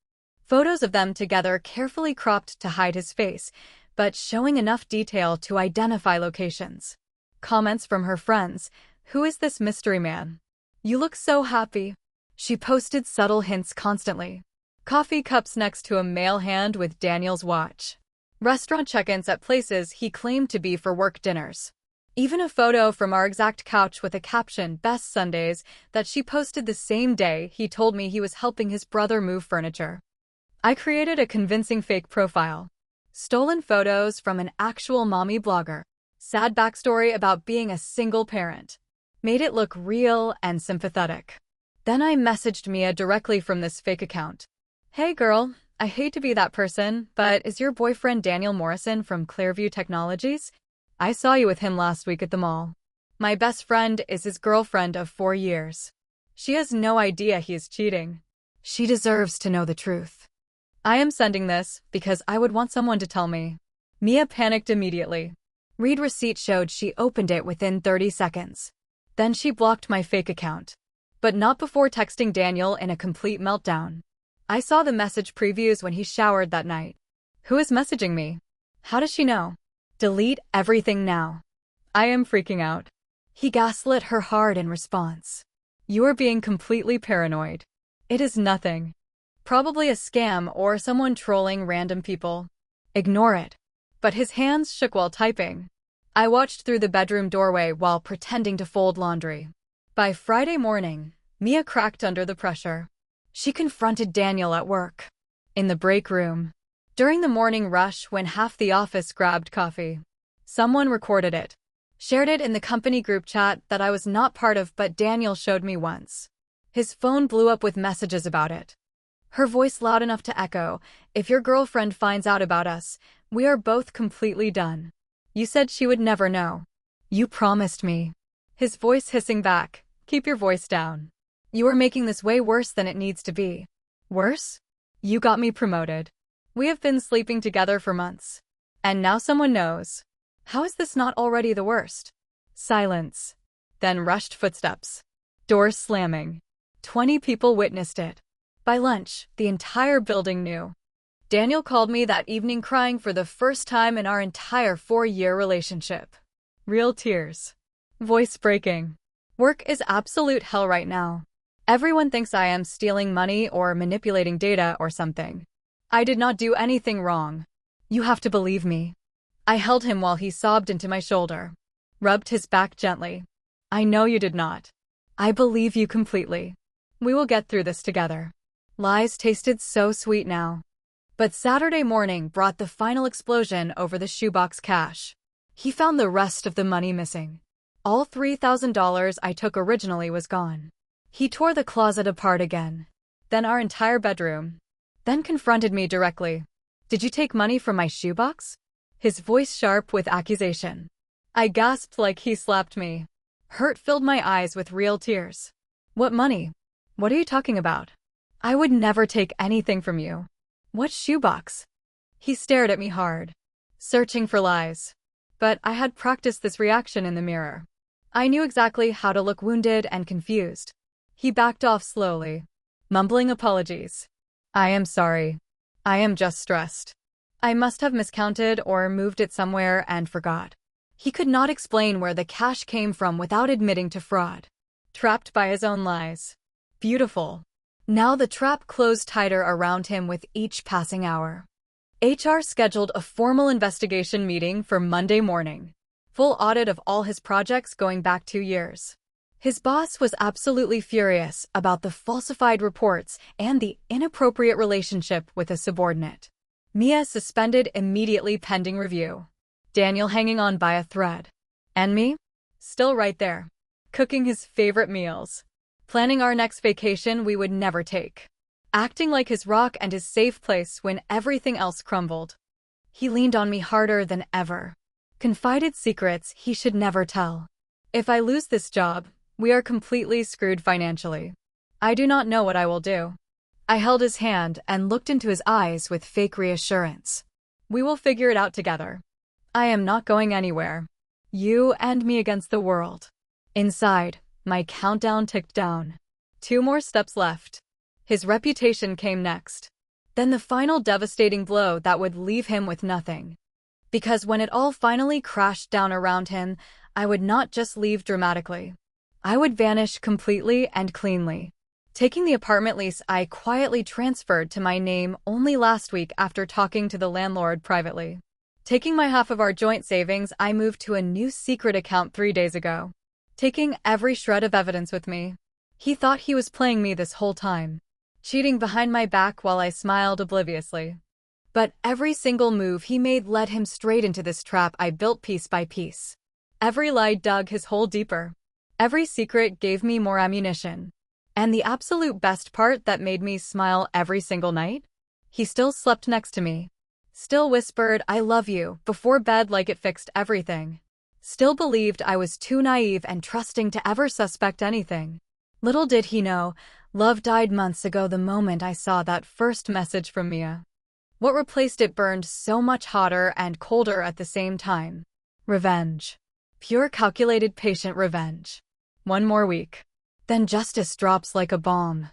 Photos of them together carefully cropped to hide his face, but showing enough detail to identify locations. Comments from her friends. Who is this mystery man? You look so happy. She posted subtle hints constantly. Coffee cups next to a male hand with Daniel's watch. Restaurant check-ins at places he claimed to be for work dinners. Even a photo from our exact couch with a caption, "Best Sundays," that she posted the same day he told me he was helping his brother move furniture. I created a convincing fake profile. Stolen photos from an actual mommy blogger. Sad backstory about being a single parent. Made it look real and sympathetic. Then I messaged Mia directly from this fake account. "Hey girl, I hate to be that person, but is your boyfriend Daniel Morrison from Clearview Technologies? I saw you with him last week at the mall. My best friend is his girlfriend of 4 years. She has no idea he is cheating. She deserves to know the truth. I am sending this because I would want someone to tell me." Mia panicked immediately. Read receipt showed she opened it within 30 seconds. Then she blocked my fake account. But not before texting Daniel in a complete meltdown. I saw the message previews when he showered that night. Who is messaging me? How does she know? Delete everything now. I am freaking out. He gaslit her hard in response. You are being completely paranoid. It is nothing. Probably a scam or someone trolling random people. Ignore it. But his hands shook while typing. I watched through the bedroom doorway while pretending to fold laundry. By Friday morning, Mia cracked under the pressure. She confronted Daniel at work. In the break room. During the morning rush when half the office grabbed coffee. Someone recorded it. Shared it in the company group chat that I was not part of, but Daniel showed me once. His phone blew up with messages about it. Her voice loud enough to echo, "If your girlfriend finds out about us, we are both completely done. You said she would never know. You promised me." His voice hissing back, "Keep your voice down. You are making this way worse than it needs to be." Worse? You got me promoted. We have been sleeping together for months. And now someone knows. How is this not already the worst? Silence. Then rushed footsteps. Doors slamming. 20 people witnessed it. By lunch, the entire building knew. Daniel called me that evening crying for the first time in our entire 4-year relationship. Real tears. Voice breaking. Work is absolute hell right now. Everyone thinks I am stealing money or manipulating data or something. I did not do anything wrong. You have to believe me. I held him while he sobbed into my shoulder. Rubbed his back gently. I know you did not. I believe you completely. We will get through this together. Lies tasted so sweet now. But Saturday morning brought the final explosion over the shoebox cash. He found the rest of the money missing. All $3,000 I took originally was gone. He tore the closet apart again. Then our entire bedroom. Then confronted me directly. "Did you take money from my shoebox?" His voice sharp with accusation. I gasped like he slapped me. Hurt filled my eyes with real tears. "What money? What are you talking about? I would never take anything from you. What shoebox?" He stared at me hard, searching for lies. But I had practiced this reaction in the mirror. I knew exactly how to look wounded and confused. He backed off slowly, mumbling apologies. "I am sorry. I am just stressed. I must have miscounted or moved it somewhere and forgot." He could not explain where the cash came from without admitting to fraud. Trapped by his own lies. Beautiful. Now the trap closed tighter around him with each passing hour. HR scheduled a formal investigation meeting for Monday morning. Full audit of all his projects going back 2 years. His boss was absolutely furious about the falsified reports and the inappropriate relationship with a subordinate. Mia suspended immediately pending review. Daniel hanging on by a thread. And me? Still right there. Cooking his favorite meals. Planning our next vacation we would never take. Acting like his rock and his safe place when everything else crumbled. He leaned on me harder than ever. Confided secrets he should never tell. If I lose this job, we are completely screwed financially. I do not know what I will do. I held his hand and looked into his eyes with fake reassurance. We will figure it out together. I am not going anywhere. You and me against the world. Inside, my countdown ticked down. 2 more steps left. His reputation came next. Then the final devastating blow that would leave him with nothing. Because when it all finally crashed down around him, I would not just leave dramatically. I would vanish completely and cleanly. Taking the apartment lease I quietly transferred to my name only last week after talking to the landlord privately. Taking my half of our joint savings, I moved to a new secret account 3 days ago, taking every shred of evidence with me. He thought he was playing me this whole time, cheating behind my back while I smiled obliviously. But every single move he made led him straight into this trap I built piece by piece. Every lie dug his hole deeper. Every secret gave me more ammunition. And the absolute best part that made me smile every single night? He still slept next to me. Still whispered, "I love you," before bed like it fixed everything. Still believed I was too naive and trusting to ever suspect anything. Little did he know, love died months ago the moment I saw that first message from Mia. What replaced it burned so much hotter and colder at the same time. Revenge. Pure calculated patient revenge. One more week. Then justice drops like a bomb.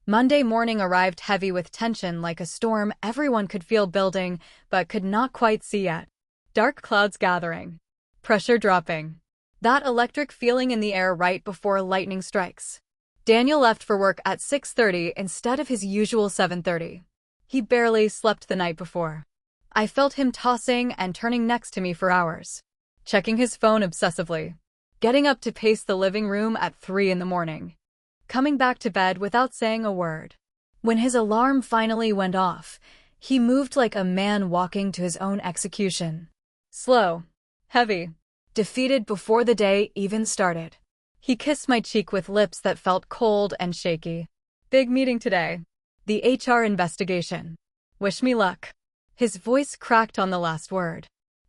Monday morning arrived heavy with tension like a storm everyone could feel building but could not quite see yet. Dark clouds gathering. Pressure dropping. That electric feeling in the air right before lightning strikes. Daniel left for work at 6:30 instead of his usual 7:30. He barely slept the night before. I felt him tossing and turning next to me for hours, checking his phone obsessively, getting up to pace the living room at 3 in the morning, coming back to bed without saying a word. When his alarm finally went off, he moved like a man walking to his own execution. Slow, heavy, defeated before the day even started. He kissed my cheek with lips that felt cold and shaky. "Big meeting today. The HR investigation. Wish me luck." His voice cracked on the last word.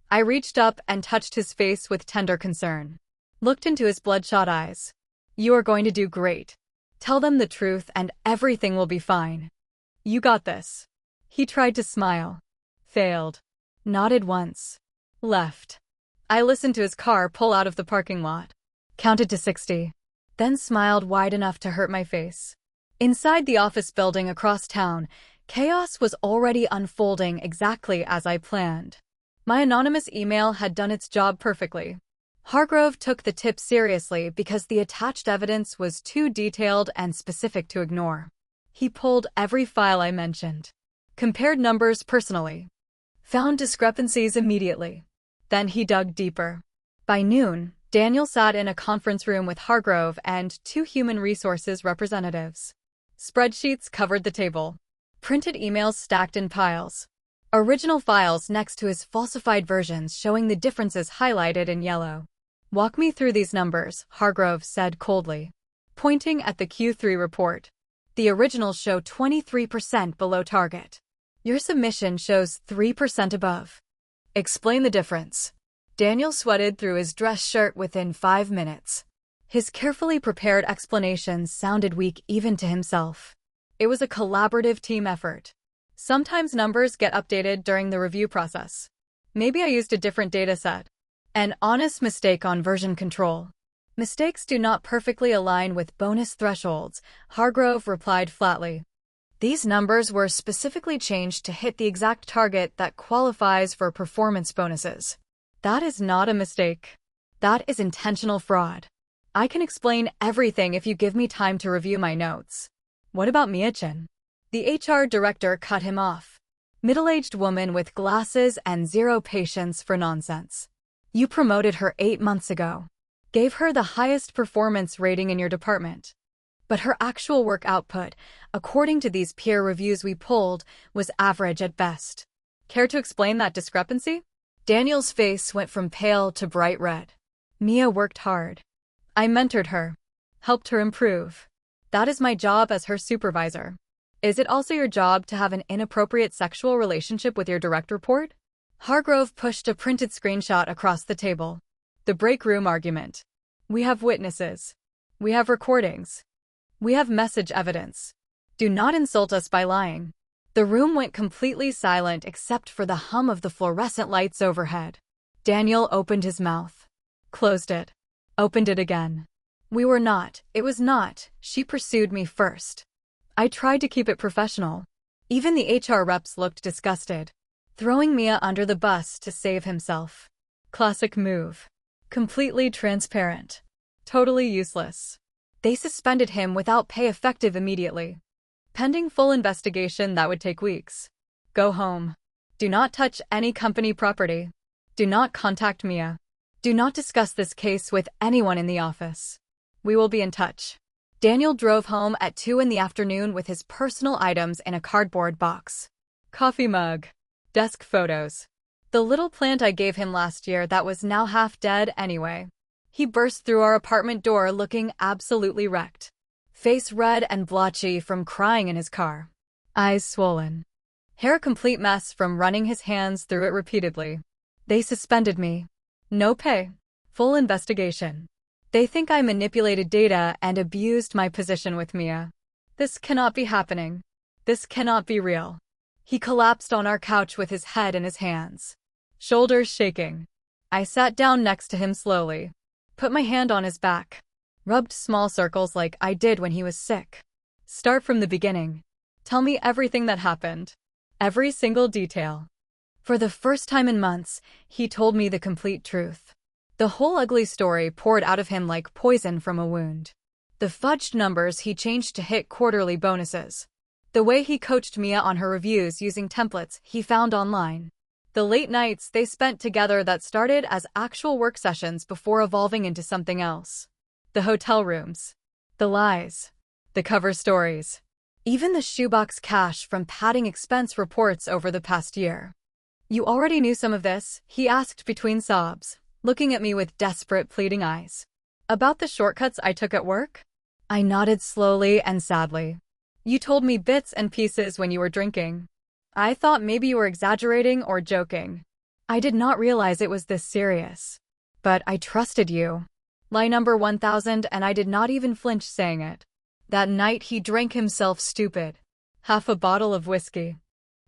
I reached up and touched his face with tender concern. Looked into his bloodshot eyes. "You are going to do great. Tell them the truth and everything will be fine. You got this." He tried to smile. Failed. Nodded once. Left. I listened to his car pull out of the parking lot. Counted to 60. Then smiled wide enough to hurt my face. Inside the office building across town, chaos was already unfolding exactly as I planned. My anonymous email had done its job perfectly. Hargrove took the tip seriously because the attached evidence was too detailed and specific to ignore. He pulled every file I mentioned, compared numbers personally, found discrepancies immediately. Then he dug deeper. By noon, Daniel sat in a conference room with Hargrove and 2 human resources representatives. Spreadsheets covered the table. Printed emails stacked in piles. Original files next to his falsified versions showing the differences highlighted in yellow. "Walk me through these numbers," Hargrove said coldly, pointing at the Q3 report. "The originals show 23% below target. Your submission shows 3% above. Explain the difference." Daniel sweated through his dress shirt within 5 minutes. His carefully prepared explanations sounded weak even to himself. It was a collaborative team effort. Sometimes numbers get updated during the review process. Maybe I used a different data set. An honest mistake on version control. Mistakes do not perfectly align with bonus thresholds, Hargrove replied flatly. These numbers were specifically changed to hit the exact target that qualifies for performance bonuses. That is not a mistake. That is intentional fraud. I can explain everything if you give me time to review my notes. What about Mia-chan? The HR director cut him off. Middle-aged woman with glasses and zero patience for nonsense. You promoted her 8 months ago. Gave her the highest performance rating in your department. But her actual work output, according to these peer reviews we pulled, was average at best. Care to explain that discrepancy? Daniel's face went from pale to bright red. Mia worked hard. I mentored her. Helped her improve. That is my job as her supervisor. Is it also your job to have an inappropriate sexual relationship with your direct report? Hargrove pushed a printed screenshot across the table. The break room argument. We have witnesses. We have recordings. We have message evidence. Do not insult us by lying. The room went completely silent except for the hum of the fluorescent lights overhead. Daniel opened his mouth. Closed it. Opened it again. We were not. It was not. She pursued me first. I tried to keep it professional. Even the HR reps looked disgusted. Throwing Mia under the bus to save himself. Classic move. Completely transparent. Totally useless. They suspended him without pay effective immediately. Pending full investigation that would take weeks. Go home. Do not touch any company property. Do not contact Mia. Do not discuss this case with anyone in the office. We will be in touch. Daniel drove home at 2 in the afternoon with his personal items in a cardboard box. Coffee mug. Desk photos. The little plant I gave him last year that was now half dead anyway. He burst through our apartment door looking absolutely wrecked. Face red and blotchy from crying in his car. Eyes swollen. Hair a complete mess from running his hands through it repeatedly. They suspended me. No pay. Full investigation. They think I manipulated data and abused my position with Mia. This cannot be happening. This cannot be real. He collapsed on our couch with his head in his hands. Shoulders shaking. I sat down next to him slowly. Put my hand on his back. Rubbed small circles like I did when he was sick. Start from the beginning. Tell me everything that happened. Every single detail. For the first time in months, he told me the complete truth. The whole ugly story poured out of him like poison from a wound. The fudged numbers he changed to hit quarterly bonuses. The way he coached Mia on her reviews using templates he found online. The late nights they spent together that started as actual work sessions before evolving into something else. The hotel rooms. The lies. The cover stories. Even the shoebox cash from padding expense reports over the past year. You already knew some of this, he asked between sobs, looking at me with desperate, pleading eyes. About the shortcuts I took at work? I nodded slowly and sadly. You told me bits and pieces when you were drinking. I thought maybe you were exaggerating or joking. I did not realize it was this serious. But I trusted you. Lie number 1000, and I did not even flinch saying it. That night he drank himself stupid. Half a bottle of whiskey.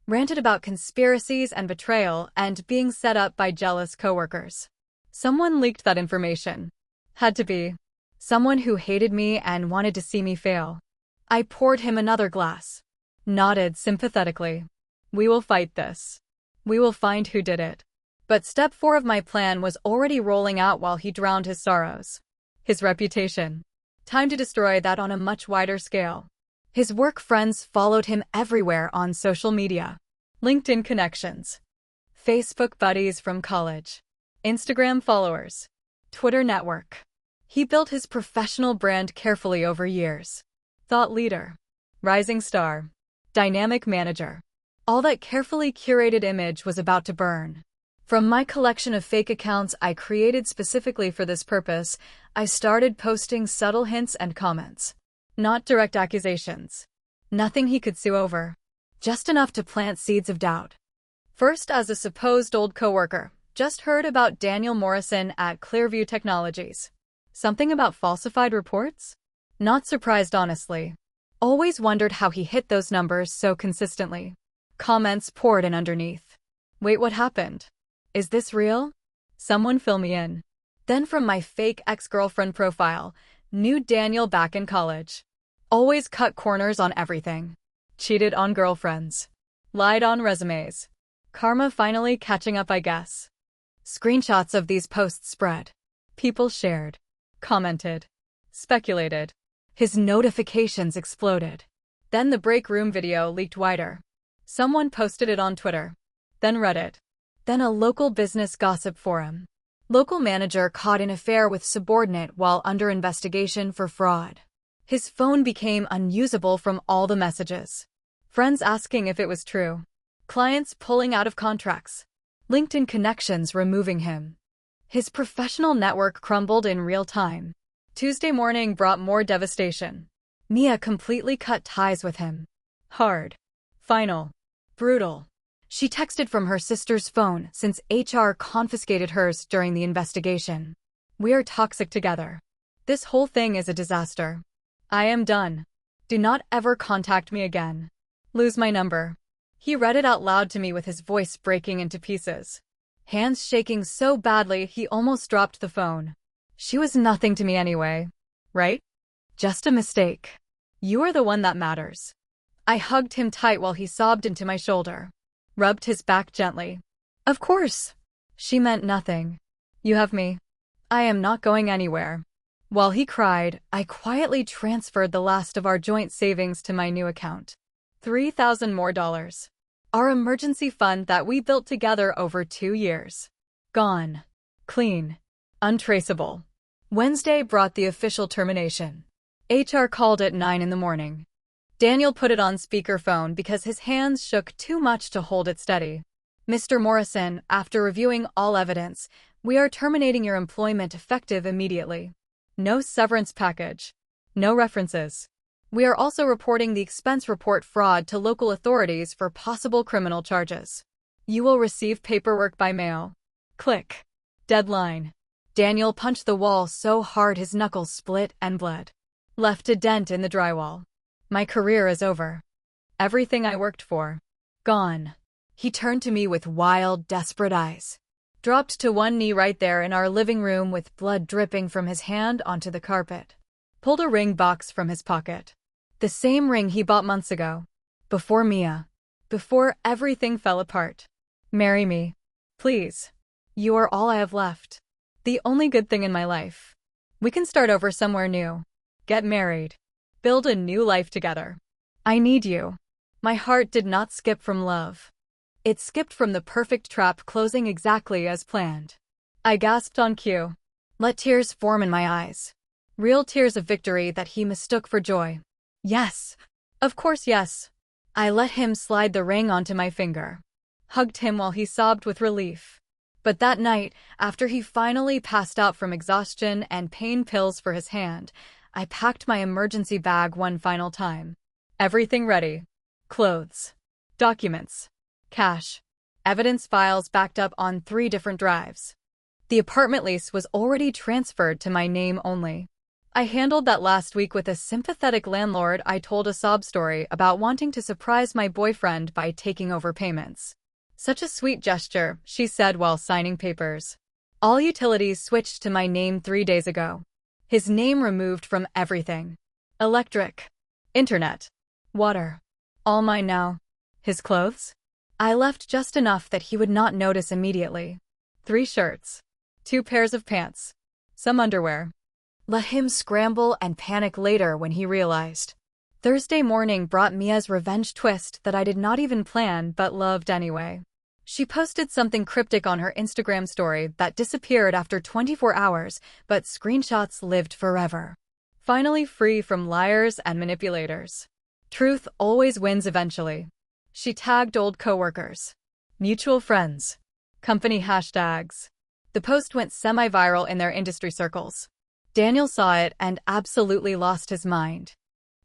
Ranted about conspiracies and betrayal and being set up by jealous coworkers. Someone leaked that information. Had to be. Someone who hated me and wanted to see me fail. I poured him another glass. Nodded sympathetically. We will fight this. We will find who did it. But step 4 of my plan was already rolling out while he drowned his sorrows. His reputation. Time to destroy that on a much wider scale. His work friends followed him everywhere on social media. LinkedIn connections. Facebook buddies from college. Instagram followers. Twitter network. He built his professional brand carefully over years. Thought leader. Rising star. Dynamic manager. All that carefully curated image was about to burn. From my collection of fake accounts I created specifically for this purpose, I started posting subtle hints and comments. Not direct accusations. Nothing he could sue over. Just enough to plant seeds of doubt. First, as a supposed old coworker, just heard about Daniel Morrison at Clearview Technologies. Something about falsified reports? Not surprised, honestly. Always wondered how he hit those numbers so consistently. Comments poured in underneath. Wait, what happened? Is this real? Someone fill me in. Then from my fake ex-girlfriend profile, knew Daniel back in college. Always cut corners on everything. Cheated on girlfriends. Lied on resumes. Karma finally catching up, I guess. Screenshots of these posts spread. People shared. Commented. Speculated. His notifications exploded. Then the break room video leaked wider. Someone posted it on Twitter. Then Reddit. Then a local business gossip forum. Local manager caught in affair with subordinate while under investigation for fraud. His phone became unusable from all the messages. Friends asking if it was true. Clients pulling out of contracts. LinkedIn connections removing him. His professional network crumbled in real time. Tuesday morning brought more devastation. Mia completely cut ties with him. Hard. Final. Brutal. She texted from her sister's phone since HR confiscated hers during the investigation. We are toxic together. This whole thing is a disaster. I am done. Do not ever contact me again. Lose my number. He read it out loud to me with his voice breaking into pieces. Hands shaking so badly he almost dropped the phone. She was nothing to me anyway. Right? Just a mistake. You are the one that matters. I hugged him tight while he sobbed into my shoulder. Rubbed his back gently. Of course. She meant nothing. You have me. I am not going anywhere. While he cried, I quietly transferred the last of our joint savings to my new account. $3,000 more. Our emergency fund that we built together over 2 years. Gone. Clean. Untraceable. Wednesday brought the official termination. HR called at 9 in the morning. Daniel put it on speakerphone because his hands shook too much to hold it steady. Mr. Morrison, after reviewing all evidence, we are terminating your employment effective immediately. No severance package. No references. We are also reporting the expense report fraud to local authorities for possible criminal charges. You will receive paperwork by mail. Click. Deadline. Daniel punched the wall so hard his knuckles split and bled. Left a dent in the drywall. My career is over. Everything I worked for. Gone. He turned to me with wild, desperate eyes. Dropped to one knee right there in our living room with blood dripping from his hand onto the carpet. Pulled a ring box from his pocket. The same ring he bought months ago. Before Mia. Before everything fell apart. Marry me. Please. You are all I have left. The only good thing in my life. We can start over somewhere new. Get married. Build a new life together. I need you. My heart did not skip from love. It skipped from the perfect trap closing exactly as planned. I gasped on cue. Let tears form in my eyes. Real tears of victory that he mistook for joy. Yes. Of course yes. I let him slide the ring onto my finger. Hugged him while he sobbed with relief. But that night, after he finally passed out from exhaustion and pain pills for his hand, I packed my emergency bag one final time. Everything ready. Clothes. Documents. Cash. Evidence files backed up on 3 different drives. The apartment lease was already transferred to my name only. I handled that last week with a sympathetic landlord. I told a sob story about wanting to surprise my boyfriend by taking over payments. Such a sweet gesture, she said while signing papers. All utilities switched to my name 3 days ago. His name removed from everything. Electric. Internet. Water. All mine now. His clothes? I left just enough that he would not notice immediately. 3 shirts. 2 pairs of pants. Some underwear. Let him scramble and panic later when he realized. Thursday morning brought Mia's revenge twist that I did not even plan but loved anyway. She posted something cryptic on her Instagram story that disappeared after 24 hours, but screenshots lived forever. Finally free from liars and manipulators. Truth always wins eventually. She tagged old coworkers, mutual friends, company hashtags. The post went semi-viral in their industry circles. Daniel saw it and absolutely lost his mind.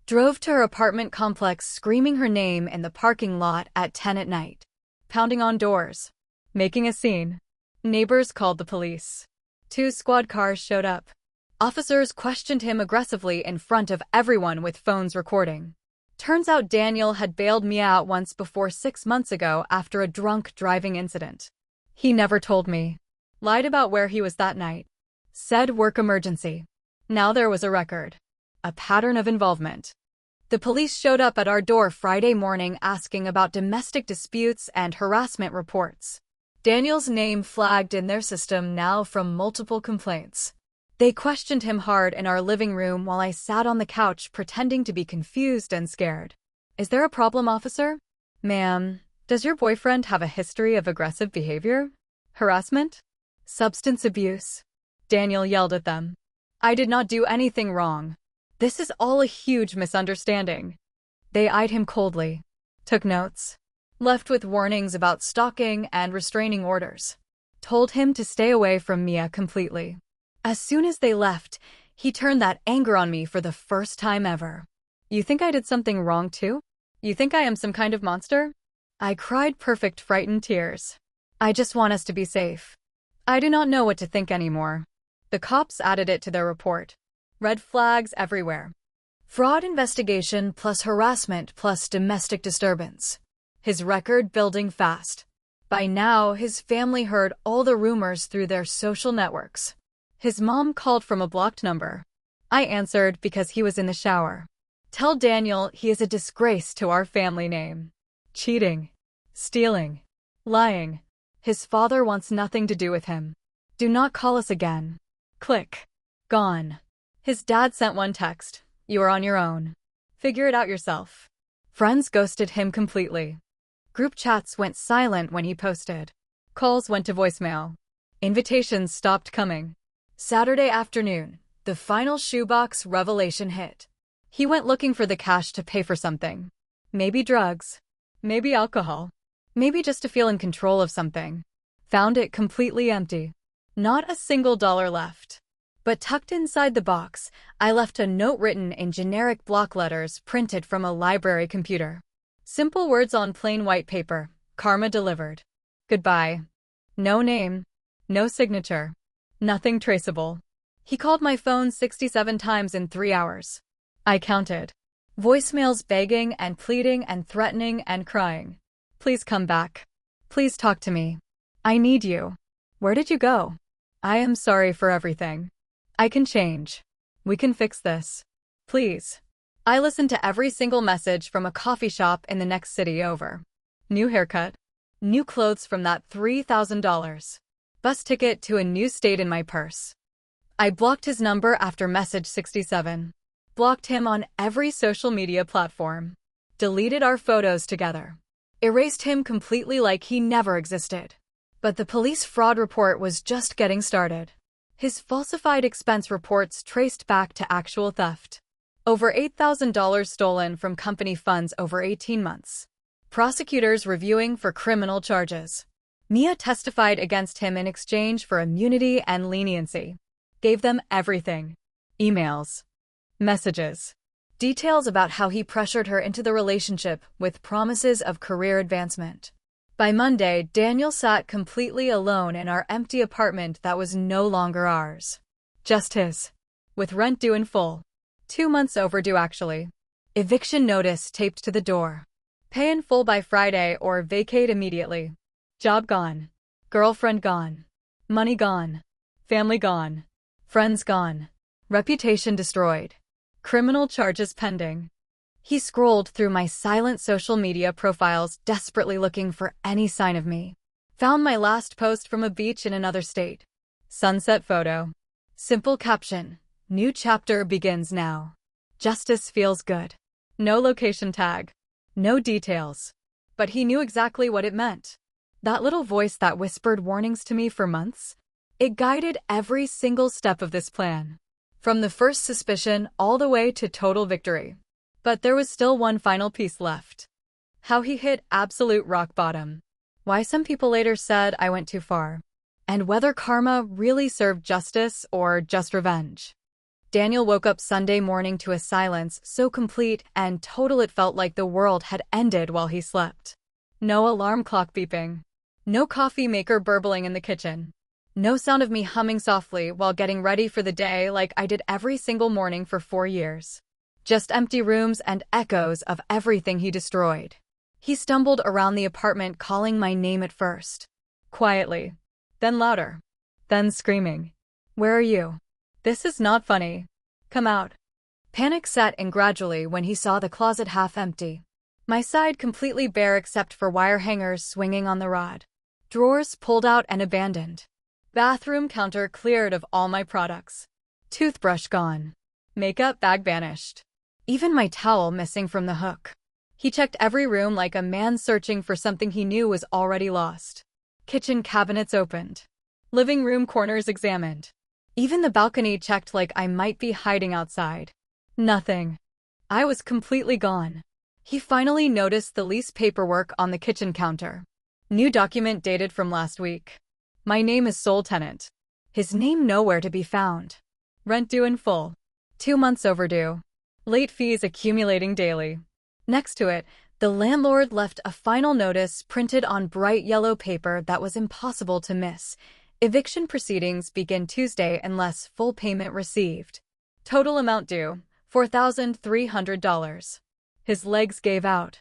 Drove to her apartment complex screaming her name in the parking lot at 10 at night. Pounding on doors. Making a scene. Neighbors called the police. 2 squad cars showed up. Officers questioned him aggressively in front of everyone with phones recording. Turns out Daniel had bailed Mia out once before 6 months ago after a drunk driving incident. He never told me. Lied about where he was that night. Said work emergency. Now there was a record. A pattern of involvement. The police showed up at our door Friday morning asking about domestic disputes and harassment reports. Daniel's name flagged in their system now from multiple complaints. They questioned him hard in our living room while I sat on the couch pretending to be confused and scared. Is there a problem, officer? Ma'am, does your boyfriend have a history of aggressive behavior? Harassment? Substance abuse? Daniel yelled at them. I did not do anything wrong. This is all a huge misunderstanding. They eyed him coldly. Took notes. Left with warnings about stalking and restraining orders. Told him to stay away from Mia completely. As soon as they left, he turned that anger on me for the first time ever. You think I did something wrong too? You think I am some kind of monster? I cried perfect frightened tears. I just want us to be safe. I do not know what to think anymore. The cops added it to their report. Red flags everywhere. Fraud investigation plus harassment plus domestic disturbance. His record building fast. By now, his family heard all the rumors through their social networks. His mom called from a blocked number. I answered because he was in the shower. Tell Daniel he is a disgrace to our family name. Cheating. Stealing. Lying. His father wants nothing to do with him. Do not call us again. Click. Gone. His dad sent one text. You are on your own. Figure it out yourself. Friends ghosted him completely. Group chats went silent when he posted. Calls went to voicemail. Invitations stopped coming. Saturday afternoon, the final shoebox revelation hit. He went looking for the cash to pay for something. Maybe drugs. Maybe alcohol. Maybe just to feel in control of something. Found it completely empty. Not a single dollar left. But tucked inside the box, I left a note written in generic block letters printed from a library computer. Simple words on plain white paper. Karma delivered. Goodbye. No name. No signature. Nothing traceable. He called my phone 67 times in 3 hours. I counted. Voicemails begging and pleading and threatening and crying. Please come back. Please talk to me. I need you. Where did you go? I am sorry for everything. I can change. We can fix this. Please. I listened to every single message from a coffee shop in the next city over. New haircut. New clothes from that $3,000. Bus ticket to a new state in my purse. I blocked his number after message 67. Blocked him on every social media platform. Deleted our photos together. Erased him completely like he never existed. But the police fraud report was just getting started. His falsified expense reports traced back to actual theft. Over $8,000 stolen from company funds over 18 months. Prosecutors reviewing for criminal charges. Mia testified against him in exchange for immunity and leniency. Gave them everything. Emails. Messages. Details about how he pressured her into the relationship with promises of career advancement. By Monday, Daniel sat completely alone in our empty apartment that was no longer ours. Just his. With rent due in full. 2 months overdue actually. Eviction notice taped to the door. Pay in full by Friday or vacate immediately. Job gone. Girlfriend gone. Money gone. Family gone. Friends gone. Reputation destroyed. Criminal charges pending. He scrolled through my silent social media profiles, desperately looking for any sign of me. Found my last post from a beach in another state. Sunset photo. Simple caption. New chapter begins now. Justice feels good. No location tag. No details. But he knew exactly what it meant. That little voice that whispered warnings to me for months. It guided every single step of this plan. From the first suspicion all the way to total victory. But there was still one final piece left. How he hit absolute rock bottom. Why some people later said I went too far. And whether karma really served justice or just revenge. Daniel woke up Sunday morning to a silence so complete and total it felt like the world had ended while he slept. No alarm clock beeping. No coffee maker burbling in the kitchen. No sound of me humming softly while getting ready for the day like I did every single morning for 4 years. Just empty rooms and echoes of everything he destroyed. He stumbled around the apartment calling my name at first. Quietly. Then louder. Then screaming. Where are you? This is not funny. Come out. Panic set in gradually when he saw the closet half empty. My side completely bare except for wire hangers swinging on the rod. Drawers pulled out and abandoned. Bathroom counter cleared of all my products. Toothbrush gone. Makeup bag vanished. Even my towel missing from the hook. He checked every room like a man searching for something he knew was already lost. Kitchen cabinets opened. Living room corners examined. Even the balcony checked like I might be hiding outside. Nothing. I was completely gone. He finally noticed the lease paperwork on the kitchen counter. New document dated from last week. My name is sole tenant. His name nowhere to be found. Rent due in full. 2 months overdue. Late fees accumulating daily. Next to it, the landlord left a final notice printed on bright yellow paper that was impossible to miss. Eviction proceedings begin Tuesday unless full payment received. Total amount due, $4,300. His legs gave out.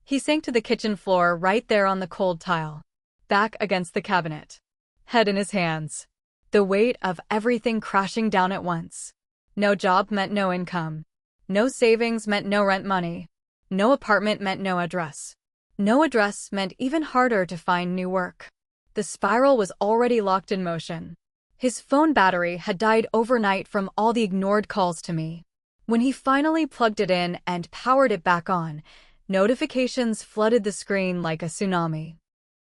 He sank to the kitchen floor right there on the cold tile. Back against the cabinet. Head in his hands. The weight of everything crashing down at once. No job meant no income. No savings meant no rent money. No apartment meant no address. No address meant even harder to find new work. The spiral was already locked in motion. His phone battery had died overnight from all the ignored calls to me. When he finally plugged it in and powered it back on, Notifications flooded the screen like a tsunami.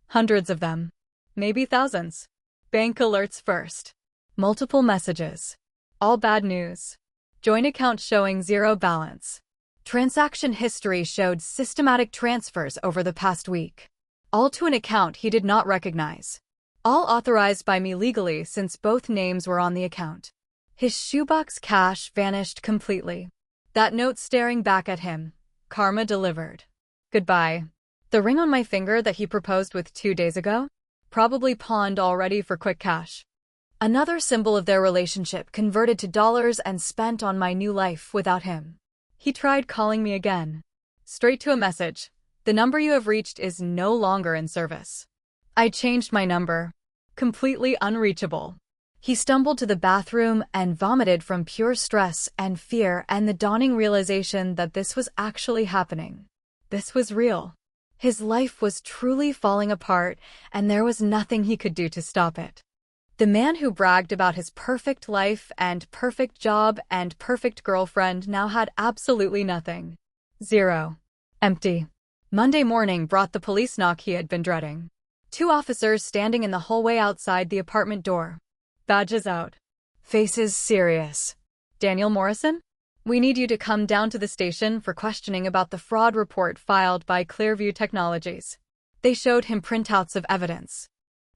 Hundreds of them. Maybe thousands. Bank alerts first. Multiple messages. All bad news. Joint account showing zero balance. Transaction history showed systematic transfers over the past week. All to an account he did not recognize. All authorized by me legally since both names were on the account. His shoebox cash vanished completely. That note staring back at him. Karma delivered. Goodbye. The ring on my finger that he proposed with 2 days ago? Probably pawned already for quick cash. Another symbol of their relationship converted to dollars and spent on my new life without him. He tried calling me again. Straight to a message. The number you have reached is no longer in service. I changed my number. Completely unreachable. He stumbled to the bathroom and vomited from pure stress and fear and the dawning realization that this was actually happening. This was real. His life was truly falling apart, and there was nothing he could do to stop it. The man who bragged about his perfect life and perfect job and perfect girlfriend now had absolutely nothing. Zero. Empty. Monday morning brought the police knock he had been dreading. 2 officers standing in the hallway outside the apartment door. Badges out. Faces serious. Daniel Morrison? We need you to come down to the station for questioning about the fraud report filed by Clearview Technologies. They showed him printouts of evidence.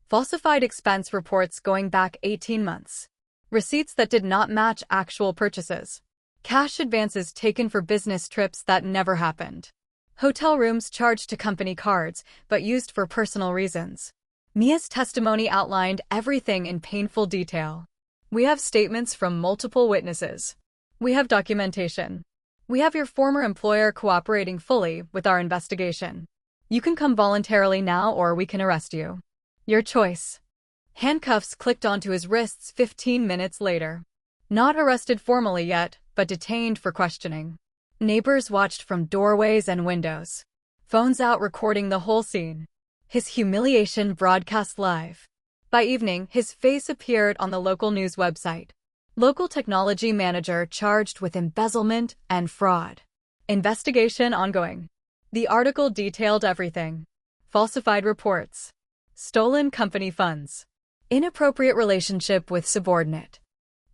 Falsified expense reports going back 18 months. Receipts that did not match actual purchases. Cash advances taken for business trips that never happened. Hotel rooms charged to company cards, but used for personal reasons. Mia's testimony outlined everything in painful detail. We have statements from multiple witnesses. We have documentation. We have your former employer cooperating fully with our investigation. You can come voluntarily now or we can arrest you. Your choice. Handcuffs clicked onto his wrists 15 minutes later. Not arrested formally yet, but detained for questioning. Neighbors watched from doorways and windows. Phones out recording the whole scene. His humiliation broadcast live. By evening, his face appeared on the local news website. Local technology manager charged with embezzlement and fraud. Investigation ongoing. The article detailed everything. Falsified reports. Stolen company funds. Inappropriate relationship with subordinate.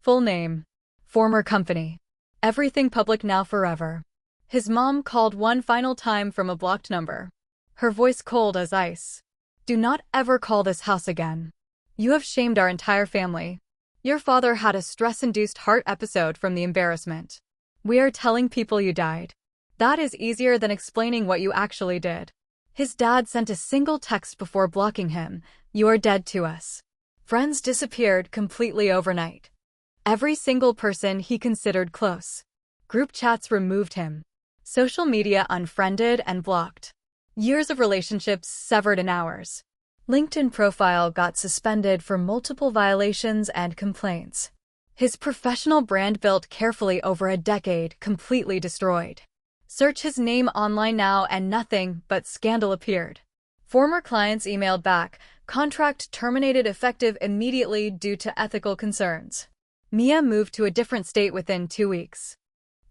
Full name. Former company. Everything public now forever. His mom called one final time from a blocked number. Her voice cold as ice. Do not ever call this house again. You have shamed our entire family. Your father had a stress-induced heart episode from the embarrassment. We are telling people you died. That is easier than explaining what you actually did. His dad sent a single text before blocking him. You are dead to us. Friends disappeared completely overnight. Every single person he considered close. Group chats removed him. Social media unfriended and blocked. Years of relationships severed in hours. LinkedIn profile got suspended for multiple violations and complaints. His professional brand built carefully over a decade completely destroyed. Search his name online now and nothing but scandal appeared. Former clients emailed back, contract terminated effective immediately due to ethical concerns. Mia moved to a different state within 2 weeks.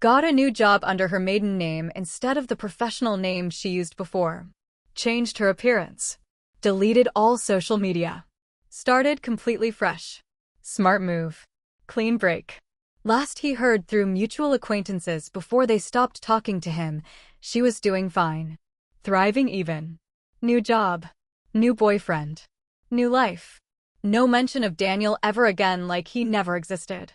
Got a new job under her maiden name instead of the professional name she used before. Changed her appearance. Deleted all social media. Started completely fresh. Smart move. Clean break. Last he heard through mutual acquaintances before they stopped talking to him, she was doing fine. Thriving even. New job. New boyfriend. New life. No mention of Daniel ever again, like he never existed.